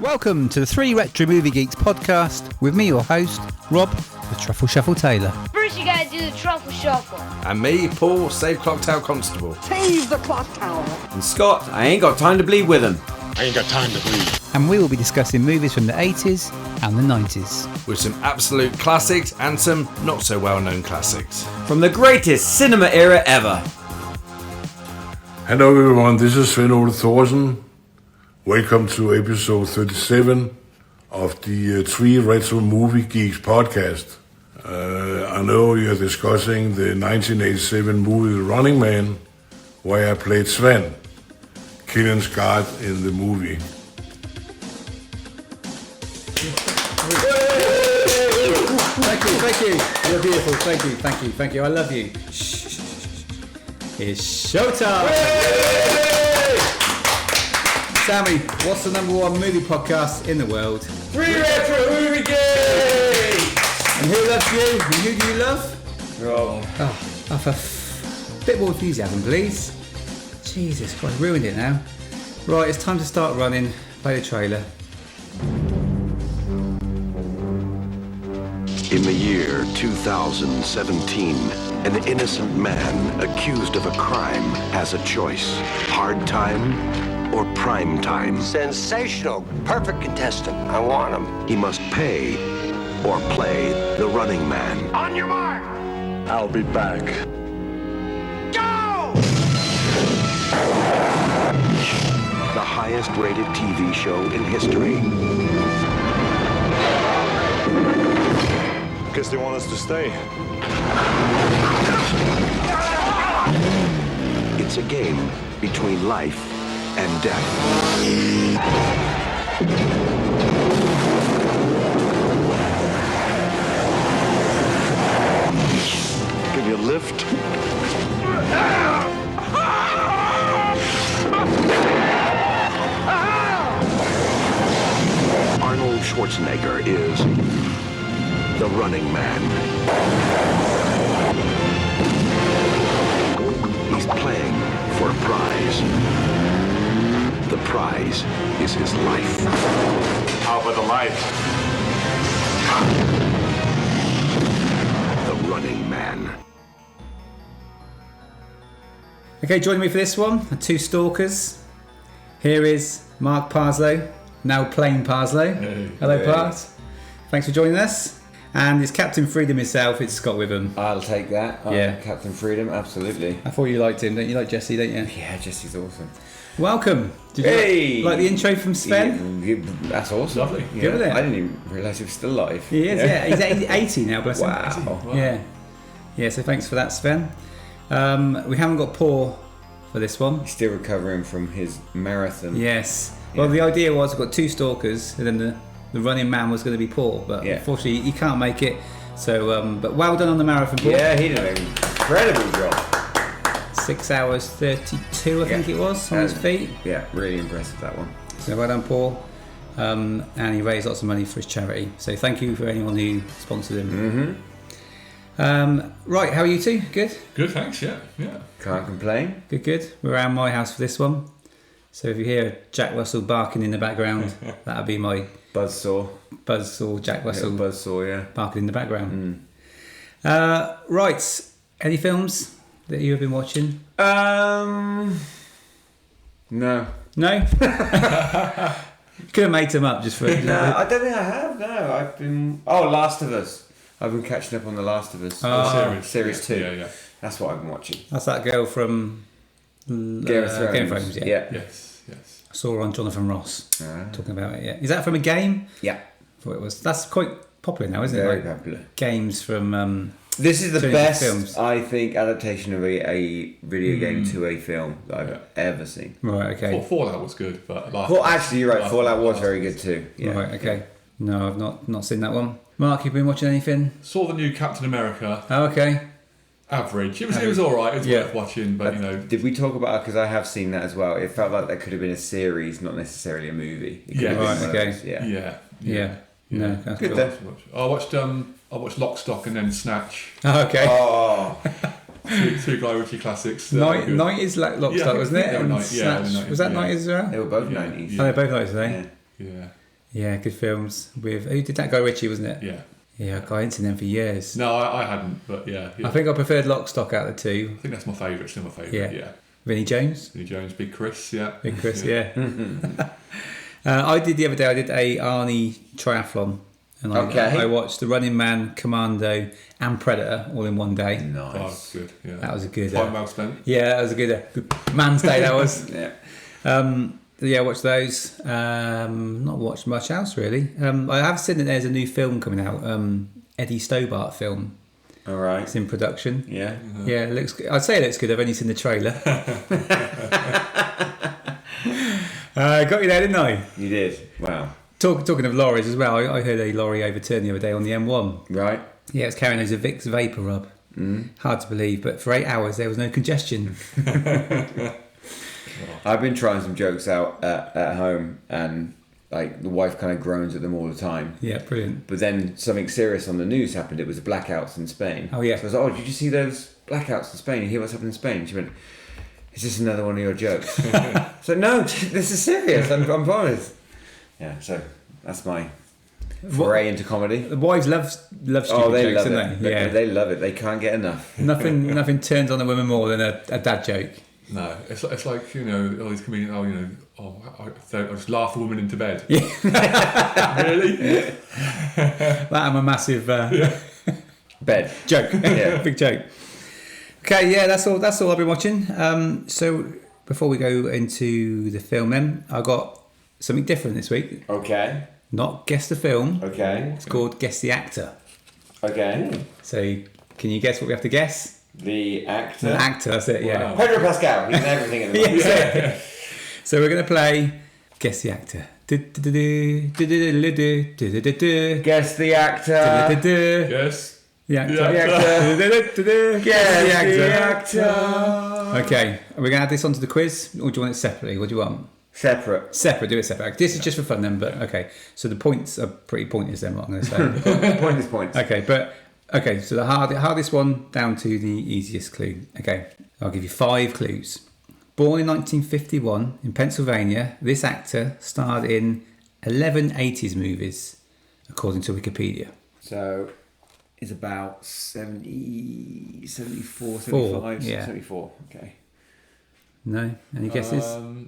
Welcome to the Three Retro Movie Geeks podcast with me, your host, Rob, the Truffle Shuffle Taylor. First you gotta do the truffle shuffle. And me, Paul, Save Clock Tower Constable. Save the clock tower. And Scott, I ain't got time to bleed with him. I ain't got time to bleed. And we will be discussing movies from the 80s and the 90s. With some absolute classics and some not so well known classics. From the greatest cinema era ever. Hello everyone, this is Sven Ole Thorsen. Welcome to episode 37 of the Three Retro Movie Geeks podcast. I know you're discussing the 1987 movie The Running Man, where I played Sven, Killian's guard in the movie. Thank you. You're beautiful. Thank you. I love you. Shh. It's showtime. Sammy, what's the number one movie podcast in the world? Three Retro Movie Geeks! And who loves you? And who do you love? Rob. Have a bit more enthusiasm, please. Jesus Christ, ruined it now. Right, it's time to start running. Play the trailer. In the year 2017, an innocent man accused of a crime has a choice. Hard time or prime time. Sensational. Perfect contestant. I want him. He must pay or play the running man. On your mark. I'll be back. Go! The highest rated TV show in history. Guess they want us to stay. It's a game between life and death. Give you a lift. Arnold Schwarzenegger is the running man. He's playing for a prize. The prize is his life. How about the life? The running man. Okay, joining me for this one, the two stalkers. Here is Marc Parslow, now plain Parslow. Hello, Pars. Thanks for joining us. And it's Captain Freedom himself, it's Scott Witham. I'll take that. Yeah. Captain Freedom, absolutely. I thought you liked him, don't you? Like Jesse, don't you? Yeah, Jesse's awesome. Welcome. Did you like the intro from Sven? That's awesome. Lovely. Yeah. Good, isn't it? I didn't even realise he was still alive. He is, yeah. He's 80 now, bless him. Wow. Yeah, so thanks for that, Sven. We haven't got Paul for this one. He's still recovering from his marathon. Yes. Well, the idea was we've got two stalkers, and then the running man was going to be Paul, but unfortunately he can't make it. So, but well done on the marathon, Paul. Yeah, he did an incredible job. 6 hours 32, I think it was, on his feet. Yeah, really impressive, that one. So well done, Paul. And he raised lots of money for his charity. So thank you for anyone who sponsored him. Right, how are you two? Good? Good, thanks. Yeah. Can't complain. Good. We're around my house for this one. So if you hear Jack Russell barking in the background, that'll be my Buzzsaw. Jack Russell Buzzsaw, yeah. barking in the background. Right, any films that you have been watching? No. No? Could have made them up just for... No, I don't think I have, no. I've been... Last of Us. I've been catching up on The Last of Us. Series 2. Yeah. That's what I've been watching. That's that girl from... Game of Thrones. yeah. Yes. I saw her on Jonathan Ross talking about it, yeah. Is that from a game? Yeah. I thought it was. That's quite popular now, isn't Very it? Like popular. Games from... This is the Turning best, films. I think, adaptation of a video game to a film that I've ever seen. Right, okay. Fallout was good, but Actually, you're right. Fallout was very good too. Yeah. Right, okay. No, I've not seen that one. Mark, you've been watching anything? Saw the new Captain America. Oh, okay. Average. It was all right. It was worth watching, but you know. Did we talk about? Because I have seen that as well. It felt like that could have been a series, not necessarily a movie. It could have been Right, one of okay. those, Yeah. Yeah. No, that's Good cool. though. I watched Lock, Stock and then Snatch. Oh, okay. Oh, Two Guy Ritchie classics. 90s Lockstock, wasn't it? they were And 90s, yeah, Snatch. the 90s, Was that yeah. 90s as well? they were both 90s. Oh, they're both 90s, eh? Yeah. Yeah, good films. With who did that? Guy Ritchie, wasn't it? Yeah. Yeah, I hadn't seen them for years. No, I hadn't, but yeah. I think I preferred Lock, Stock out of the two. I think that's my favourite. Still my favourite. Yeah. Vinnie Jones. Vinnie Jones, Big Chris. Yeah. Big Chris. Yeah. I did the other day. I did a Arnie triathlon, and I watched The Running Man, Commando, and Predator all in one day. Nice. Oh, good. Yeah. That was a good. Time well spent. Yeah, that was a good man's day. That was. Yeah. Yeah, watch those. Not watched much else really. I have seen that there's a new film coming out. Eddie Stobart film. All right. It's in production. Yeah. Yeah, it looks good. I'd say it looks good. I've only seen the trailer. Got you there, didn't I? You did. Wow. Talking of lorries as well, I heard a lorry overturn the other day on the M1. Right. Yeah, it's carrying those a Vicks vapor rub. Hard to believe, but for 8 hours there was no congestion. I've been trying some jokes out at home, and like the wife kind of groans at them all the time. Yeah, brilliant. But then something serious on the news happened. It was the blackouts in Spain. Oh yeah. So I was like, "Oh, did you see those blackouts in Spain? You hear what's happened in Spain?" She went, "Is this another one of your jokes?" So no, this is serious. I'm promised. Yeah. So that's my foray into comedy. The wives love stupid jokes, love don't it. they? Yeah. They love it. They can't get enough. Nothing turns on the women more than a dad joke. No, it's like all these comedians. I just laugh a woman into bed. Yeah. Really? That I'm a massive Bed joke. Yeah. Big joke. Okay, yeah, that's all I've been watching. So before we go into the film, then I got something different this week. Okay. Not guess the film. Okay. It's called Guess the Actor. Okay. So can you guess what we have to guess? The actor. The actor, that's it. Yeah. Wow. Pedro Pascal. He's in everything at the moment. Yeah. So we're gonna play Guess the Actor. Guess the actor. Yes. The actor. The actor. Guess the actor. Okay, are we going to add this onto the quiz, or do you want it separately? What do you want? Separate. Separate, do it separate. This is just for fun then, but okay. So the points are pretty pointless then, what I'm going to say. Pointless points. Okay, so the hardest one down to the easiest clue. Okay, I'll give you 5 clues. Born in 1951 in Pennsylvania, this actor starred in 11 80s movies, according to Wikipedia. So it's about 70, 74, 4, 75, yeah. 74. Okay. No? Any guesses?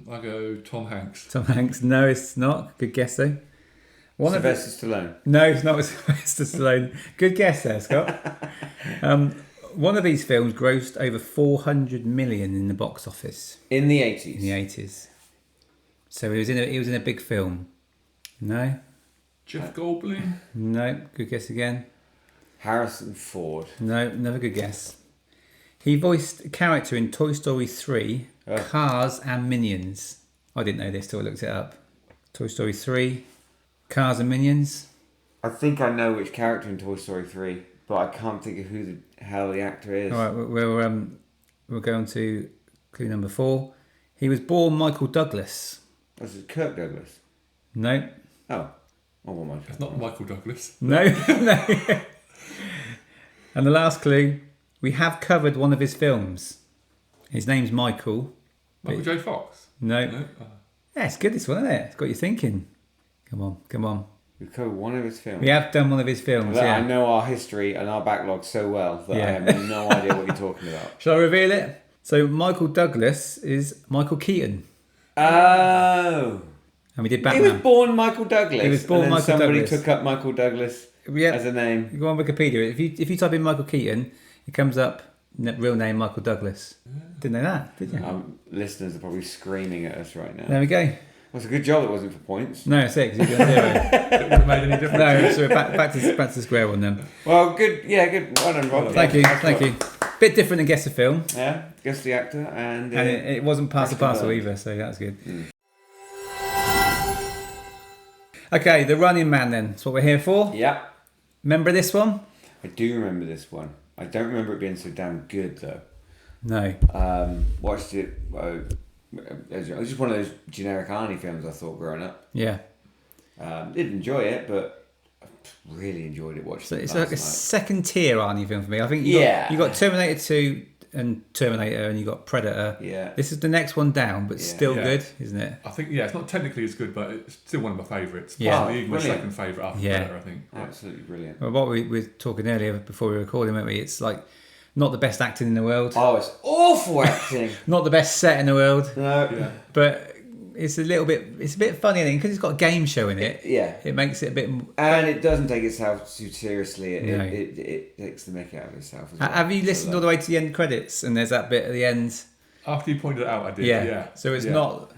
I go Tom Hanks. Tom Hanks? No, it's not. Good guess though. Sylvester Stallone. No, it's not Sylvester Stallone. Good guess there, Scott. One of these films grossed over 400 million in the box office In the 80s. in the 80s. So he was in a big film. No, Jeff Goldblum. no. Good guess again. Harrison Ford. No, another good guess. He voiced a character in Toy Story 3, Cars and Minions. I didn't know this till I looked it up. Toy Story 3, Cars and Minions. I think I know which character in Toy Story 3, but I can't think of who the hell the actor is. All right, we'll go on to clue number 4. He was born Michael Douglas. Was it Kirk Douglas? No, Oh. Oh, well, Michael. It's not Michael Douglas. no, no. And the last clue, we have covered one of his films. His name's Michael. Michael J. Fox. No. No? Yeah, it's good this one, isn't it? It's got you thinking. Come on. We've covered one of his films. We have done one of his films, Look, yeah. I know our history and our backlog so well that I have no idea what you're talking about. Shall I reveal it? So Michael Douglas is Michael Keaton. Oh. And we did He Batman. was born Michael Douglas. He was born and then Michael somebody Douglas. took up Michael Douglas Yeah. as a name. You go on Wikipedia. If you type in Michael Keaton, it comes up real name Michael Douglas. Didn't know that, did you? Listeners are probably screaming at us right now. There we go. Well, it's a good job it wasn't for points. No, 6. You're doing 0. It wouldn't have made any difference. No, so we're back to square one then. Well, good. Yeah, good. Well done, Rob. Thank you. Bit different than Guess the Film. Yeah, guess the actor and It wasn't Pass the Preston Parcel Burke. either, so that's good. Okay, The Running Man then. That's what we're here for. Yeah, Remember this one? I do remember this one. I don't remember it being so damn good though. No. Watched it. It was just one of those generic Arnie films I thought growing up. Yeah. Didn't enjoy it, but I really enjoyed it watching So it it's last like a night. second tier Arnie film for me. I think you got Terminator 2 and Terminator, and you got Predator. Yeah. This is the next one down, but still Yeah. good, isn't it? I think it's not technically as good, but it's still one of my favourites. Yeah. Possibly even my Brilliant. second favourite after Yeah. Predator, I think. Absolutely brilliant. Well, what we were talking earlier before we were recording, weren't we? It's like not the best acting in the world, Oh, it's awful acting. not the best set in the world, No. Yeah. but it's a bit funny, I think, because it's got a game show in it. Yeah. It makes it a bit. And it doesn't take itself too seriously. No. It takes the mick out of itself. As well. Have you listened all the way to the end credits? And there's that bit at the end. After you pointed it out, I did. Yeah. Yeah. So it's not,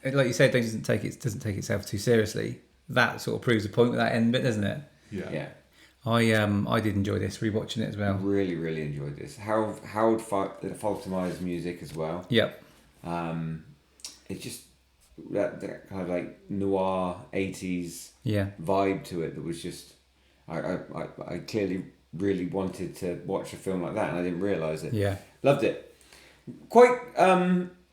like you said, it doesn't take itself too seriously. That sort of proves the point with that end bit, doesn't it? Yeah. Yeah. I did enjoy this, rewatching it as well. Really, really enjoyed this. Howard Faltermeyer's music as well. Yep. It's just that kind of like noir 80s Yeah. vibe to it that was just I clearly really wanted to watch a film like that, and I didn't realise it. Yeah. Loved it. Quite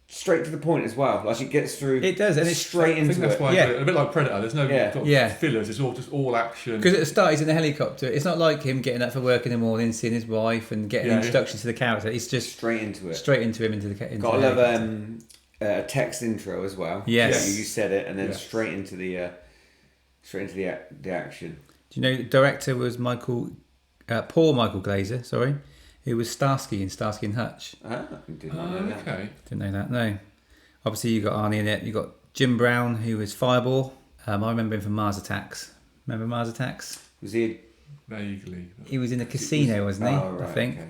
straight to the point as well. Like it gets through. It does, and it's straight I think into that's it. why Yeah. a bit like Predator. There's no Yeah. sort of Yeah. fillers. It's all just all action. Because at the start he's in a helicopter. It's not like him getting up for work in the morning, seeing his wife, and getting Yeah, introduction to the character. It's just Straight into it. straight into him into the into Gotta the love helicopter. a text intro as well. Yes. You said it, and then Yes. straight into the action. Do you know the director was Paul Michael Glazer? Sorry, who was Starsky in Starsky and Hutch. Ah, I did not know that. Okay. Didn't know that. No. Obviously, you got Arnie in it. You got Jim Brown, who was Fireball. I remember him from Mars Attacks. Remember Mars Attacks? Was he? Vaguely. He was in a casino, wasn't he? Oh, right, I think. okay.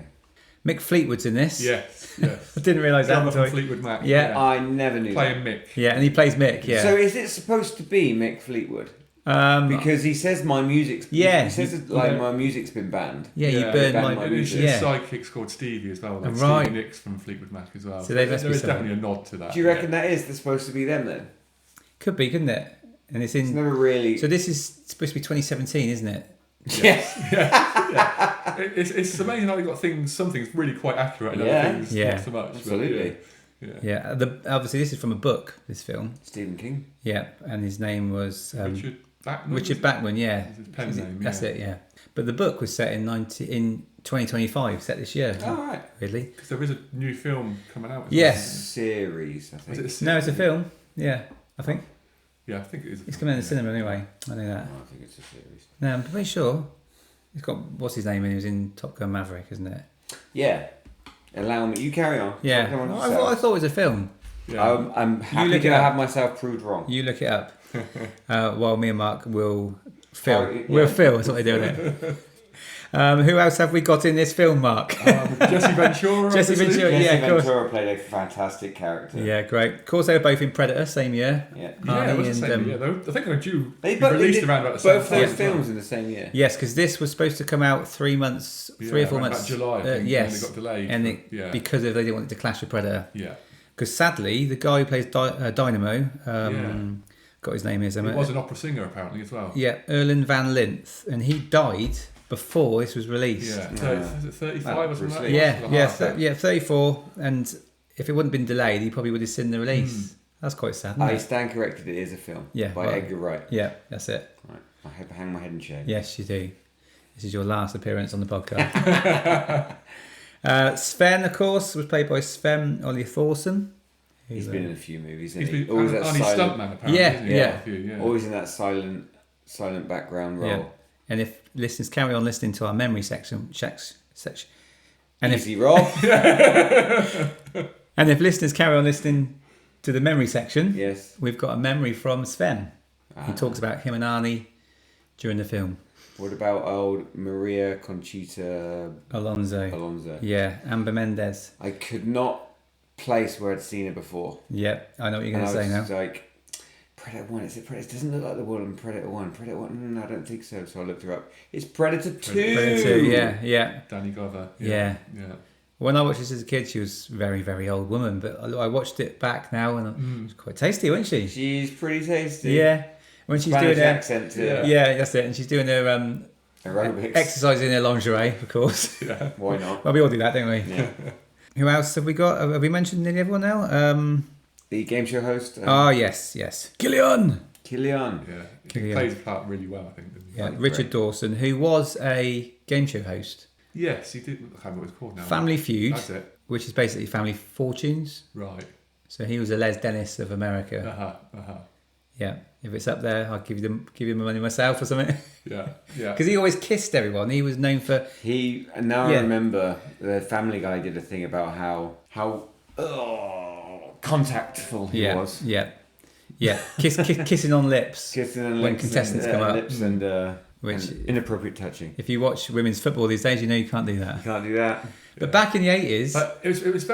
Mick Fleetwood's in this. Yes. Yes. I didn't realise that Drummer until from Fleetwood Mac. Yeah. I never knew Playing that. Mick. Yeah, and he plays Mick. Yeah. So is it supposed to be Mick Fleetwood? Because he says my music's Yeah. He says it like my music's been banned. yeah, you Yeah, burned banned my my And his, music. his Yeah. sidekick's called Stevie as well. Like Right. Stevie Nicks from Fleetwood Mac as well. So they must there be is someone. definitely a nod to that. Do you reckon that is supposed to be them then? Could be, couldn't it? And it's It's in. never really. So this is supposed to be 2017, isn't it? Yes. It's amazing how you got some things really quite accurate and Yeah. other things Yeah. not so much. but Absolutely. yeah. Yeah. Obviously, this is from a book. This film. Stephen King. Yeah, and his name was Richard Bachman. Richard was it? Bachman. Yeah, His pen Is it- name, That's yeah. it. Yeah, but the book was set in 2025, set this year. Oh, right. Really? Because there is a new film coming out. Yes. Series, I think. Was it a series? No, it's a film. Yeah, I think Yeah, I think it is. it's coming in the cinema anyway. I know that. Oh, I think it's a series. No, I'm pretty sure. It's got what's his name, and he was in Top Gun Maverick, isn't it? Yeah. Allow me. You carry on. Yeah. Come on, I thought it was a film. Yeah. I'm happy look to it up. have myself proved wrong. You look it up. While me and Mark will fill. Oh, yeah. We'll fill. That's what they do, isn't it? Who else have we got in this film, Mark? Jesse Ventura. Jesse obviously. Ventura. Jesse Yeah, of course. Ventura played a fantastic character. Yeah, great. Of course, they were both in Predator, same year. Yeah. Yeah, it was the and, same. Yeah, I think they were due. They to be released did around about the same both time. those as well. films in the same year. Yes, because this was supposed to come out 3 months, Yeah, 3 or 4 around months. about July, I think, and yes, it got delayed and for- yeah. because they didn't want it to clash with Predator. Yeah. Because sadly, the guy who plays Dynamo, Yeah. got his name is He was an opera singer apparently as well. yeah, Erlen Van Lint, and he died before this was released. Yeah. Yeah. Is it 35 Well, or something like that? Yeah, It was yeah, for the half. yeah, 34. And if it wouldn't have been delayed, he probably would have seen the release. Mm. That's quite sad, isn't I it? stand corrected. It is a film. Yeah, By well- Edgar Wright. Yeah, that's it. Right. I hang my head in shame. Yes, you do. This is your last appearance on the podcast. Sven, of course, was played by Sven Ole Thorsen. He's been in a few movies. He's Isn't he? been Always that Arnie silent. Stuntman apparently. Yeah, isn't he? yeah. A few, yeah. Always in that silent background role. Yeah. And if listeners carry on listening to our memory section, and Easy, Rob. and if listeners carry on listening to the memory section, Yes. we've got a memory from Sven. He talks about him and Arnie during the film. What about old Maria Conchita Alonso. Alonso? Yeah, Amber Mendez. I could not place where I'd seen her before. Yeah, I know what you're And going to I say now. was like, Predator 1, is it Predator? It doesn't look like the one in Predator 1. Predator 1, I don't think so. So I looked her up. It's Predator 2. Predator 2, yeah, yeah. Danny Glover. Yeah. Yeah. When I watched this as a kid, she was a very, very old woman. But I watched it back now, and it was quite tasty, wasn't she? She's pretty tasty. Yeah. When she's Spanish doing her accent too. yeah, that's it. And she's doing her Aerobics. exercising in her lingerie, of course. Why not? Well, we all do that, don't we? Yeah. Who else have we got? Have we mentioned nearly everyone now? The game show host. Yes. Killian. Killian. Yeah. He Killian. plays the part really well, I think. Doesn't he? Yeah, Right, Richard great. Dawson, who was a game show host. Yes, he did. I can't remember what it's called now. Family Feud. That's it. which is basically Family Fortunes. Right. So he was a Les Dennis of America. Uh-huh. Yeah, if it's up there, I'll give you my money myself or something. Yeah. Because he always kissed everyone. He was known for... I remember the Family Guy did a thing about how contactful he was. Yeah. Kissing on lips. Kissing on lips when contestants come up. Lips and inappropriate touching. If you watch women's football these days, you know you can't do that. You can't do that. But back in the 80s... But it was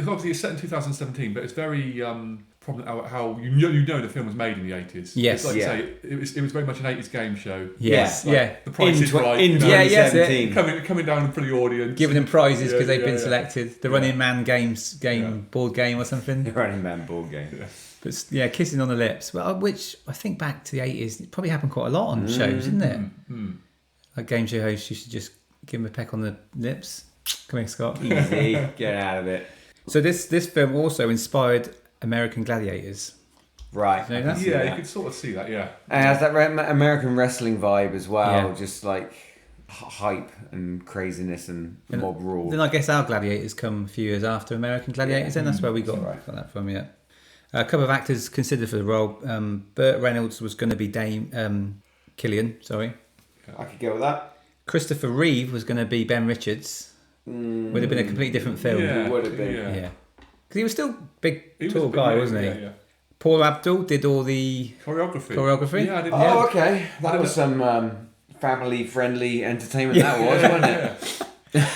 obviously set in 2017, but it's very... problem how you know the film was made in the 80s. Yes. It's like you say, it was very much an 80s game show. Yes. Like The Price is Right. In 2017. Coming down for the audience. Giving them prizes because they've been selected. The Running Man board game or something. The Running Man board game. Yeah. But yeah, kissing on the lips. Well, which I think back to the 80s, it probably happened quite a lot on shows, didn't it? Like game show hosts used to just give them a peck on the lips. Come here, Scott. Easy. Get out of it. So this film also inspired American Gladiators. Right. You know that? Yeah, you could sort of see that, yeah. And it has that American wrestling vibe as well, Yeah. just like hype and craziness and mob rule. Then I guess our Gladiators come a few years after American Gladiators, and that's where we got that from, yeah. A couple of actors considered for the role. Burt Reynolds was going to be Killian, sorry. I could go with that. Christopher Reeve was going to be Ben Richards. Would have been a completely different film. Yeah, It would have been. Yeah. Because he was still big, He was tall a big guy, guy, wasn't he? yeah. Paul Abdul did all the Choreography. Yeah, I didn't Oh, okay. That was some family-friendly entertainment. That was, wasn't it?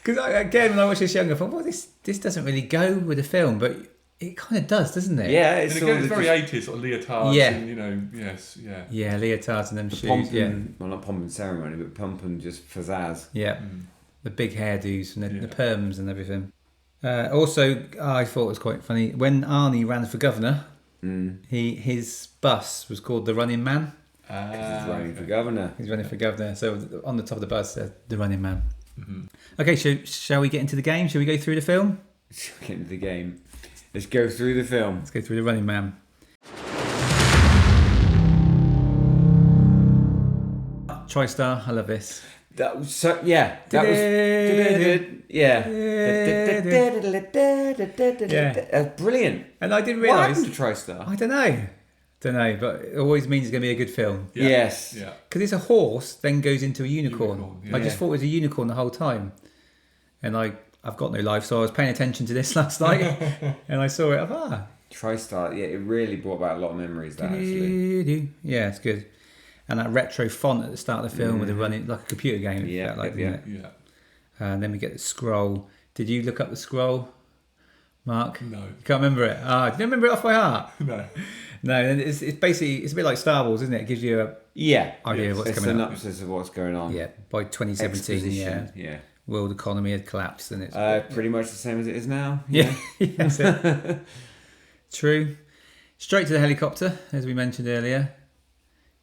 Because again, when I was this young, I thought, well, this doesn't really go with the film, but it kind of does, doesn't it? Yeah, And again, it's very 80s, sort of leotards Yeah. and, yes, yeah. Yeah, leotards and them shoes. pomp Yeah, and, well, not pomp and ceremony, but pomp and just pizzazz. yeah. The big hairdos and the perms and everything. Also, I thought it was quite funny when Arnie ran for governor. His bus was called the Running Man. He's running for governor. He's running for governor, so on the top of the bus said the Running Man. Okay, so shall we get into the game? Shall we go through the film? Get into the game. Let's go through the film. Let's go through the Running Man. TriStar, I love this. That was so, yeah. That was That's brilliant. And I didn't What realise. happened to TriStar? I don't know, but it always means it's going to be a good film. Yeah. Yes. Yeah. Because it's a horse, then goes into a unicorn. Unicorn, yeah. I just thought it was a unicorn the whole time. And I've got no life, so I was paying attention to this last night. And I saw it. TriStar, yeah, it really brought back a lot of memories, that actually. Yeah, it's good. And that retro font at the start of the film with it running like a computer game. It Yeah, felt like, yeah. didn't it? Yeah. And then we get the scroll. Did you look up the scroll, Mark? No. You can't remember it? Ah, do you remember it off by heart? No. No, and it's basically, it's a bit like Star Wars, isn't it? It gives you a idea of what's a coming up. synopsis of what's going on. Yeah, by 2017, Exposition, yeah. yeah. World economy had collapsed and it's... Pretty much the same as it is now. yeah, that's it. True. Straight to the helicopter, as we mentioned earlier.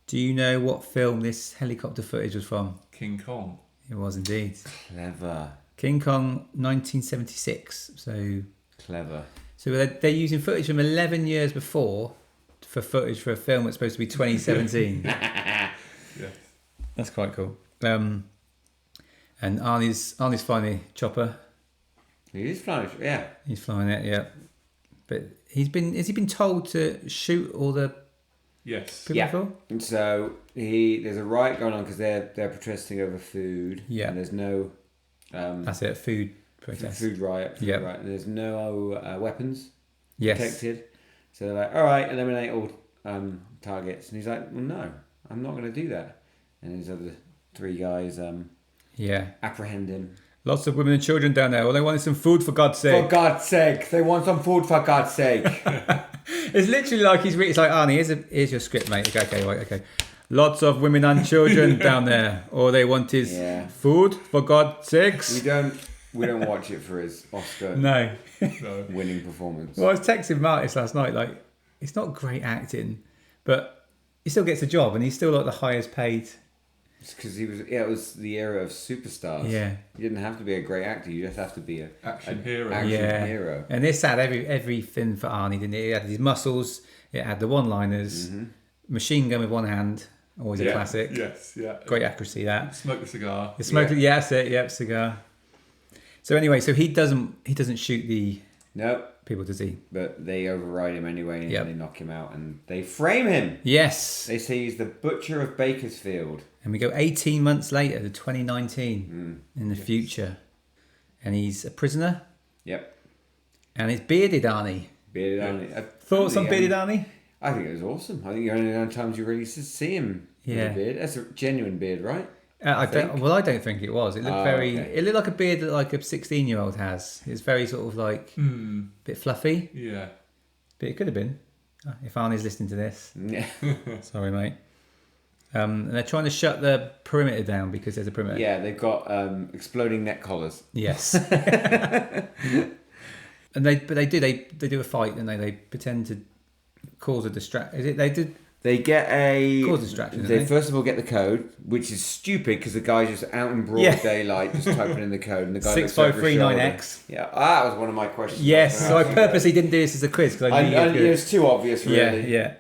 Do you know what film this helicopter footage was from? King Kong. It was indeed. Clever. King Kong, 1976. Clever. So they're using footage from 11 years before for footage for a film that's supposed to be 2017. Yeah. That's quite cool. And Arnie's flying a chopper. He is flying, yeah. He's flying it, yeah. But has he been told to shoot all the Yes. people before? And so there's a riot going on because they're protesting over food. Yeah. And there's no That's it, food protest. food riot. Yeah. Right. And there's no weapons Yes. detected. So they're like, all right, eliminate all targets. And he's like, well, no, I'm not going to do that. And his other three guys Yeah. apprehend him. Lots of women and children down there. All they want is some food, for God's sake. For God's sake, they want some food. For God's sake. It's literally like it's like, Arnie, here's your script, mate. Okay. Lots of women and children down there. All they want is food, for God's sakes. We don't watch it for his Oscar No. winning performance. Well, I was texting Martis last night, like, it's not great acting, but he still gets a job and he's still like the highest paid. Because it was the era of superstars. Yeah. You didn't have to be a great actor, you just have to be an Action hero. action hero. And this had everything for Arnie, didn't it? It had his muscles, it had the one-liners, machine gun with one hand, always a classic. Yes, yeah. Great accuracy, that. Smoke the cigar. The smoke, that's it, yep, cigar. So anyway, so he doesn't shoot the Nope. people, does he? But they override him anyway, and Yep. they knock him out, and they frame him. Yes. They say he's the butcher of Bakersfield. And we go 18 months later to 2019 in the future. And he's a prisoner. Yep. And he's bearded, Arnie. Bearded Arnie. Thoughts on bearded Arnie? I think it was awesome. I think the only times you really see him with a beard. That's a genuine beard, right? I don't think it was. It looked okay. It looked like a beard that like a 16-year-old has. It's very sort of like bit fluffy. Yeah. But it could have been. If Arnie's listening to this, Yeah. sorry, mate. And they're trying to shut the perimeter down because there's a perimeter. Yeah, they've got exploding neck collars. Yes. And they do a fight, and they pretend to cause a distraction. Is it they did? They get a Cause distraction, don't They they? first of all get the code, which is stupid because the guy's just out in broad daylight, just typing in the code, and the guy looks over his shoulder. 6539X. Yeah, that was one of my questions. Yes, so I purposely didn't do this as a quiz because I knew it was too obvious, really. Yeah.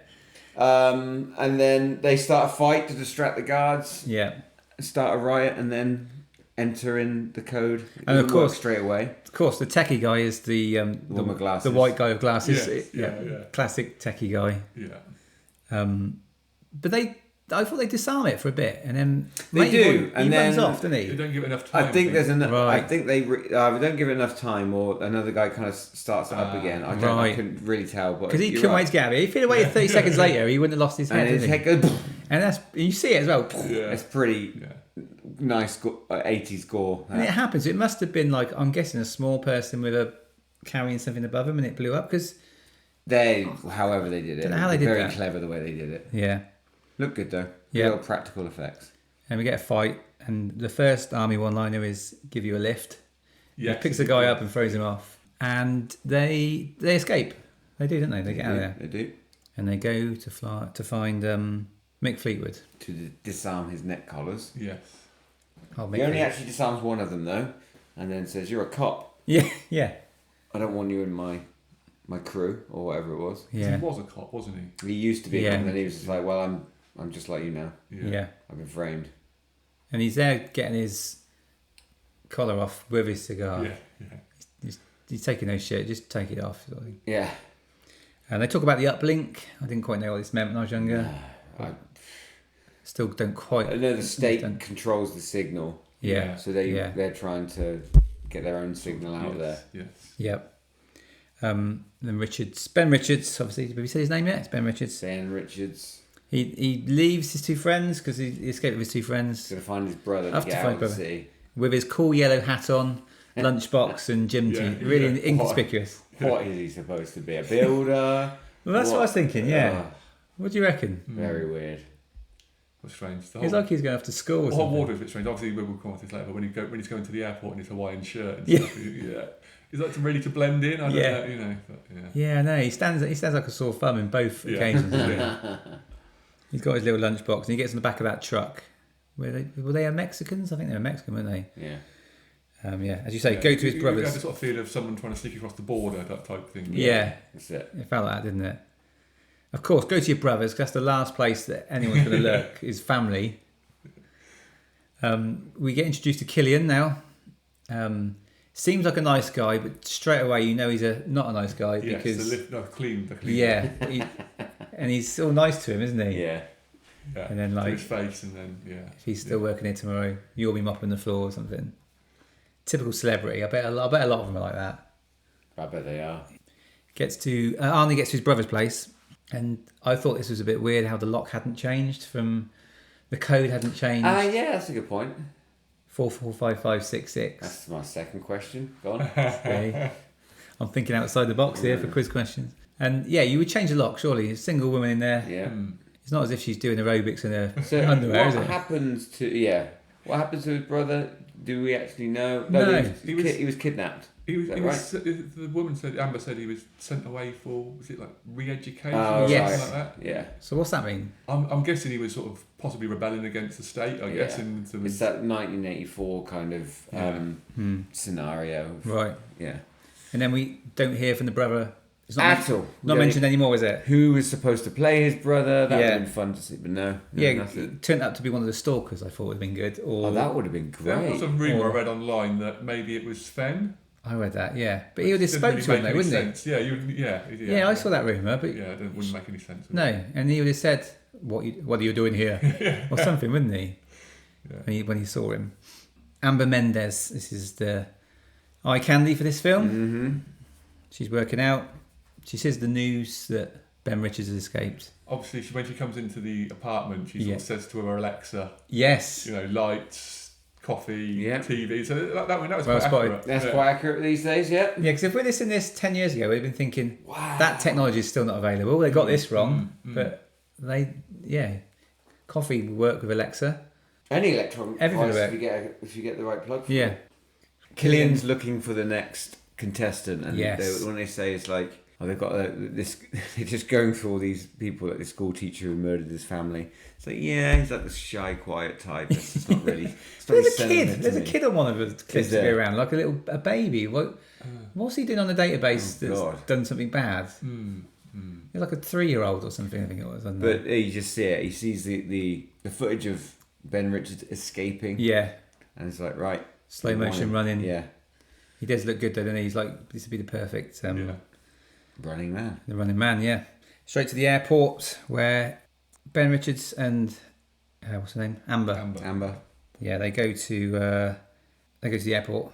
And then they start a fight to distract the guards, Yeah. start a riot, and then enter in the code. It And of doesn't work course- straight away. Of course, the techie guy is the one with glasses. the white guy with glasses. Yes, yeah. Classic techie guy. Yeah. But I thought they disarm it for a bit, and then They do, and he runs then- off, doesn't They he? don't give it enough time. I think there's enough. Right. I think they don't give it enough time, or another guy kind of starts it up again. I Right. couldn't really tell, but Because he you're couldn't right. wait to get out of it. If he'd have waited 30 seconds later, he wouldn't have lost his head, And his didn't he? head goes. And that's you see it as well. Yeah. It's pretty nice 80s gore. And it happens. It must have been like, I'm guessing, a small person with carrying something above him, and it blew up because However they did it. Don't know how they did very that. clever the way they did it. yeah. Look good though. Yeah. Real practical effects. And we get a fight, and the first army one-liner is give you a lift. Yeah. He picks the guy up and throws him off, and they escape. They do, don't they? They get out of there, They do. and they go to find Mick Fleetwood. To disarm his neck collars. Yes. Oh, Mick He only Fleetwood. actually disarms one of them though, and then says, "You're a cop. Yeah. I don't want you in my crew or whatever it was." Yeah. He was a cop, wasn't he? He used to be, Yeah. and then he was just like, "Well, I'm just like you now. Yeah. I've been framed." And he's there getting his collar off with his cigar. Yeah. He's taking no shit, just take it off. Sort of thing. Yeah. And they talk about the uplink. I didn't quite know what this meant when I was younger. Still don't quite. I know the state understand. controls the signal, Yeah. so they're trying to get their own signal out there. Yes. Yep. Then Ben Richards, obviously, have you said his name yet? It's Ben Richards. Ben Richards He leaves his two friends because he escaped with his two friends gonna find his brother to Have to get find out of the brother. city. with his cool yellow hat on, lunchbox and gym Yeah, tee. Really yeah. inconspicuous. What is he supposed to be? A builder? Well, that's what I was thinking. Yeah. Ugh, What do you reckon? very weird. What's strange? He's like he's going off to school or The whole something. wardrobe's a bit strange. Obviously, we'll come on to this later, but when he's going to the airport in his Hawaiian shirt and Yeah. stuff, yeah. Is that ready to blend in? I don't Yeah. know, you know. But, yeah. Yeah, no, he stands like a sore thumb in both occasions. Yeah. He's got his little lunchbox and he gets in the back of that truck. Were they Mexicans? I think they were Mexican, weren't they? Yeah. Yeah, as you say, Yeah. go to his You brothers. had the sort of feel of someone trying to sneak across the border, that type thing. Yeah, That's it. it felt like that, didn't it? Of course, go to your brothers because that's the last place that anyone's going to look is family. We get introduced to Killian now. Seems like a nice guy, but straight away you know he's not a nice guy Yes, because the clean. yeah, and he's all nice to him, isn't he? Yeah. Yeah. And then, to like, his face, and then If he's still working here tomorrow, you'll be mopping the floor or something. Typical celebrity. I bet a lot of them are like that. I bet they are. Arnie gets to his brother's place, and I thought this was a bit weird how the lock hadn't changed the code hadn't changed. Yeah, that's a good point. 445566. That's my second question. Go on. Okay. I'm thinking outside the box here for quiz questions. And yeah, you would change the lock, surely. A single woman in there. Yeah. It's not as if she's doing aerobics in her So underwear, what is it? happens to What happens to his brother? Do we actually know? No. he was kidnapped. the woman said, Amber said he was sent away for, was it like re-education Oh, or yes. something like that? Yeah. So what's that mean? I'm guessing he was sort of possibly rebelling against the state, I guess. And sort of, It's that 1984 kind of scenario. Right. Yeah. And then we don't hear from the brother It's not all. Not mentioned anymore, is it? Who was supposed to play his brother? That would Yeah. have been fun to see, but no. Yeah, nothing. it turned out to be one of the stalkers. I thought would have been good. Or Oh, that would have been There great. was a rumour I read online that maybe it was Sven. I read that. Yeah, but he would have Didn't spoke really to him make though, any wouldn't sense. Yeah, Yeah, I saw that rumour, but Yeah, it wouldn't make any sense. no, and he would have said, "What are you doing here?" or something, wouldn't he? Yeah. When he saw him. Amber Mendez. This is the eye candy for this film. Mm-hmm. She's working out. She says the news that Ben Richards has escaped. Obviously, when she comes into the apartment, she sort of says to her Alexa, Yes. lights, coffee, Yeah. TV. So that was Well quite spotted. accurate. That's Yeah. quite accurate these days, yeah. Yeah, because if we'd listened to this 10 years ago, we'd have been thinking, that technology is still not available. They got this wrong. But coffee will work with Alexa. Any electronic Everything device about if you get the right plug for Yeah. it. Killian's looking for the next contestant, and Yes. when they say it's like, oh, they've got this, they're just going through all these people, like the school teacher who murdered his family. It's like, yeah, he's like this shy, quiet type. It's just not really. It's not really There's a selling kid. it to There's a me. kid on one of the clips Is to go there? around, like a baby. What's he doing on the database that's God. done something bad? He's like a 3-year-old or something, I think it was. I don't know. But you just see it. He sees the footage of Ben Richards escaping. Yeah. And it's like, right. Slow we want motion him. running. Yeah. He does look good though, doesn't he? He's like, this would be the perfect Running man. the running man, yeah. Straight to the airport where Ben Richards and what's her name? Amber. Amber. They go to the airport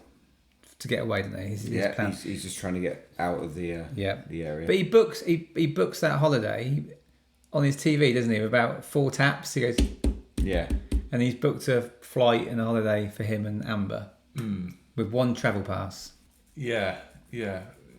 to get away, don't they? His plan. He's just trying to get out of the area. But he books that holiday on his TV, doesn't he? With about 4 taps. He goes, yeah. and he's booked a flight and a holiday for him and Amber with 1 travel pass. Yeah.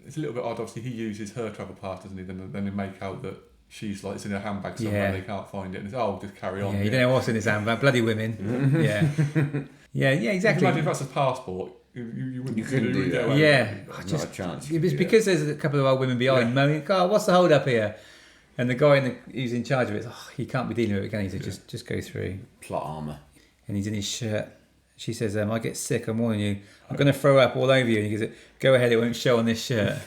It's a little bit odd. Obviously, he uses her travel pass, doesn't he? Then they make out that she's like, it's in her handbag somewhere. Yeah. They can't find it. And it's, just carry on. Yeah, you don't know what's in his handbag. Bloody women. Yeah, exactly. Imagine if that's a passport. You wouldn't. You couldn't do that. Yeah, Not a chance. It was because there's a couple of old women behind moaning, "God, what's the hold up here?" And the guy who's in charge of it, he can't be dealing with it, can he? So just go through. Plot armour. And he's in his shirt. She says, "I get sick. I'm warning you. I'm going to throw up all over you." And he goes, "Go ahead. It won't show on this shirt."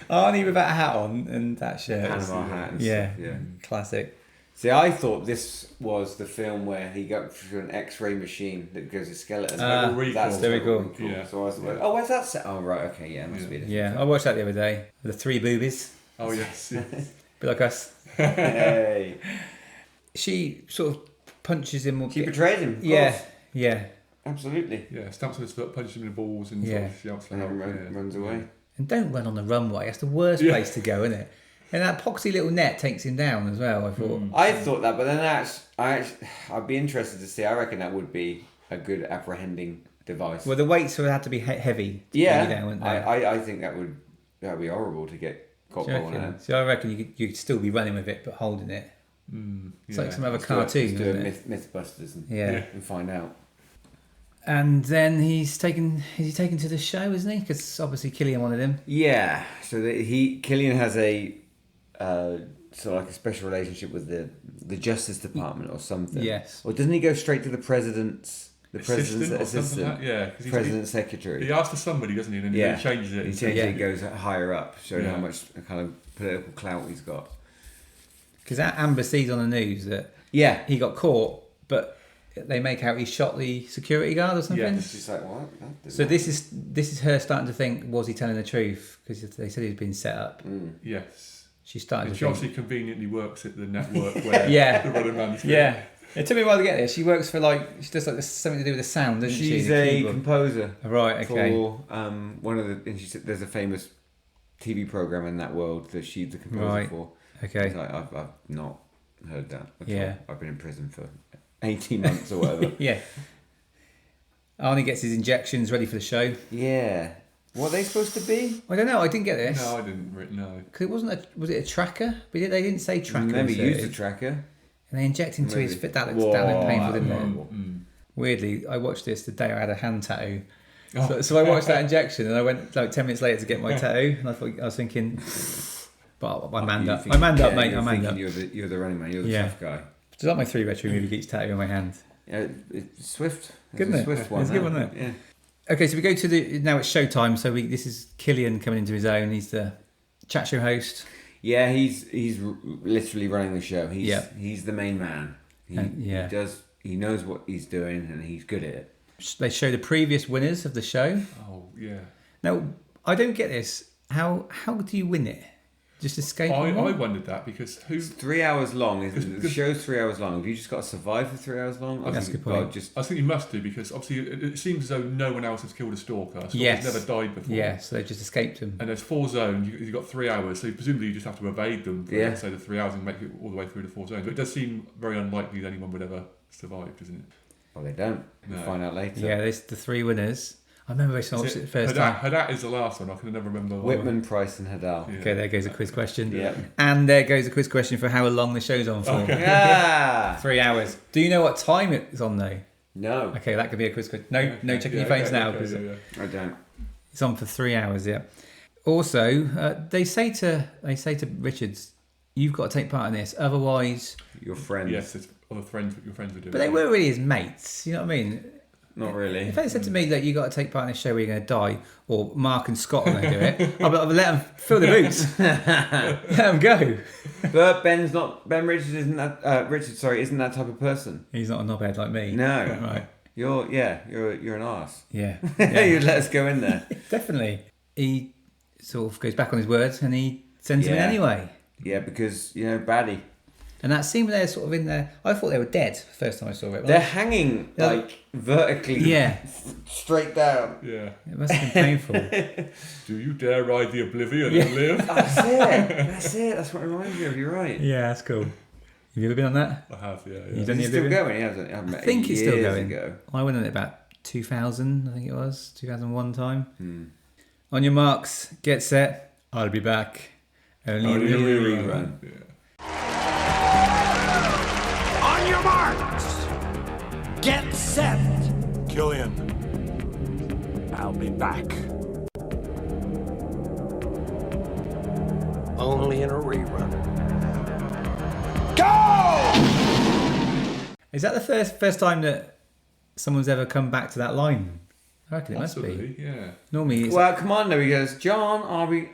Arnie with that hat on and that shirt. Panama hat and yeah, stuff, yeah. Classic. See, I thought this was the film where he got through an X-ray machine that goes to skeleton. That's very Total cool. Recall. So I was like, oh, where's that set? Oh, right, okay, yeah, it must be this. Yeah, I watched that the other day. The 3 boobies. Oh yes. Bit like us. Hey. She sort of punches him. She betrayed him, of Yeah, course. yeah. Absolutely. Yeah, stamps on his foot, punches him in the balls, and Yeah. sort of shouts for And help. then runs away. And don't run on the runway. That's the worst place to go, isn't it? And that poxy little net takes him down as well, I thought. I thought that, but then I'd be interested to see. I reckon that would be a good apprehending device. Well, the weights would have to be heavy to bring you down, wouldn't they? I think that would be horrible to get caught Do you by one of reckon? them. So I reckon you could still be running with it, but holding it. It's like some other Let's do a cartoon, isn't it? Mythbusters and, Yeah. and find out. And then he's taken to the show, isn't he? Because obviously Killian wanted him. Yeah, so Killian has a sort of like a special relationship with the Justice Department or something. Yes. Or doesn't he go straight to the president's Assistant or something assistant? like that? Yeah, 'cause President's secretary. He asks for somebody, doesn't he? And then Yeah. he changes it. He changes it, he goes higher up, showing Yeah. how much kind of political clout he's got. Because Amber sees on the news that he got caught, but they make out he shot the security guard or something. Yeah. She's like, what? So this is her starting to think, was he telling the truth? Because they said he'd been set up. Yes. She started And to she think. obviously conveniently works at the network where Yeah. the running man's Yeah. It took me a while to get there. She works for she does something to do with the sound, doesn't she? She's The a keyboard. composer. Right, okay. For one of the, and she said there's a famous TV program in that world that she's the composer Right. for. Okay. It's like, I've not heard that at Yeah. all. I've been in prison for 18 months or whatever. Yeah. Arnie gets his injections ready for the show. Yeah. What are they supposed to be? I don't know. I didn't get this. No, I didn't know. Because it wasn't was it a tracker? But they didn't say tracker. Never used inserted. a tracker. And they inject into his Maybe. foot. That looks damn painful, didn't it? horrible. Weirdly, I watched this the day I had a hand tattoo. Oh. So I watched that injection and I went like 10 minutes later to get my tattoo. And I was thinking, but I manned up. I manned up, mate. I manned up. You're the running man. You're the tough guy. It's like my 3 retro movie geeks tattoo on my hand. Yeah, it's Swift. Good, isn't it? Swift one. It's a good huh? one, isn't it? Yeah. Okay, so we go to now it's showtime. So this is Killian coming into his own. He's the chat show host. Yeah, he's literally running the show. He's the main man. He knows what he's doing and he's good at it. They show the previous winners of the show. Oh yeah. Now I don't get this. How do you win it? Just escape? I wondered that because It's 3 hours long. The show's 3 hours long. Have you just got to survive for 3 hours long? That's a good point. I think you must do because obviously it seems as though no one else has killed a stalker. Stalker's never died before. Yeah, so they've just escaped him. And there's 4 zones. You've got 3 hours, so presumably you just have to evade them for let's say the 3 hours and make it all the way through the 4 zones. But it does seem very unlikely that anyone would ever survive, doesn't it? Well, they don't. We'll find out later. Yeah, there's the 3 winners. I remember I watched it the first time. Hadat is the last one. I can never remember. Whitman, Price, and Hadal. Yeah. Okay, there goes a quiz question. Yeah. And there goes a quiz question for how long the show's on for. Okay. Yeah. 3 hours. Do you know what time it's on though? No. Okay, that could be a quiz question. No checking your phones now because I don't. it's on for 3 hours. Yeah. Also, they say to Richards, "You've got to take part in this, otherwise." Your friends. Yes, it's all the friends your friends were doing. But they were really his mates. You know what I mean? Not really. If they said to me that you got to take part in this show where you're going to die, or Mark and Scott are going to do it, I'll let them fill the boots. Let them go. But Ben Richards isn't that isn't that type of person. He's not a knobhead like me. No. Right. You're an arse. Yeah. You'd let us go in there. Definitely. He sort of goes back on his words and he sends him in anyway. Yeah, because baddie. And that scene where they're sort of in there, I thought they were dead the first time I saw it. They're hanging vertically, straight down. Yeah. It must have been painful. Do you dare ride the Oblivion and live? That's it. That's what it reminds me of. You're right. Yeah, that's cool. Have you ever been on that? I have, yeah. You've done Is the it still Oblivion? going? He hasn't. I think it's still going. Ago. I went on it about 2000, I think it was, 2001 time. On your marks, get set, I'll be back. Only in the rerun. Yeah. On your marks. Get set. Killian, I'll be back. Only in a rerun. Is that the first time that someone's ever come back to that line? I reckon it must be. Yeah. Normally it's... Well, Commando, he goes, John,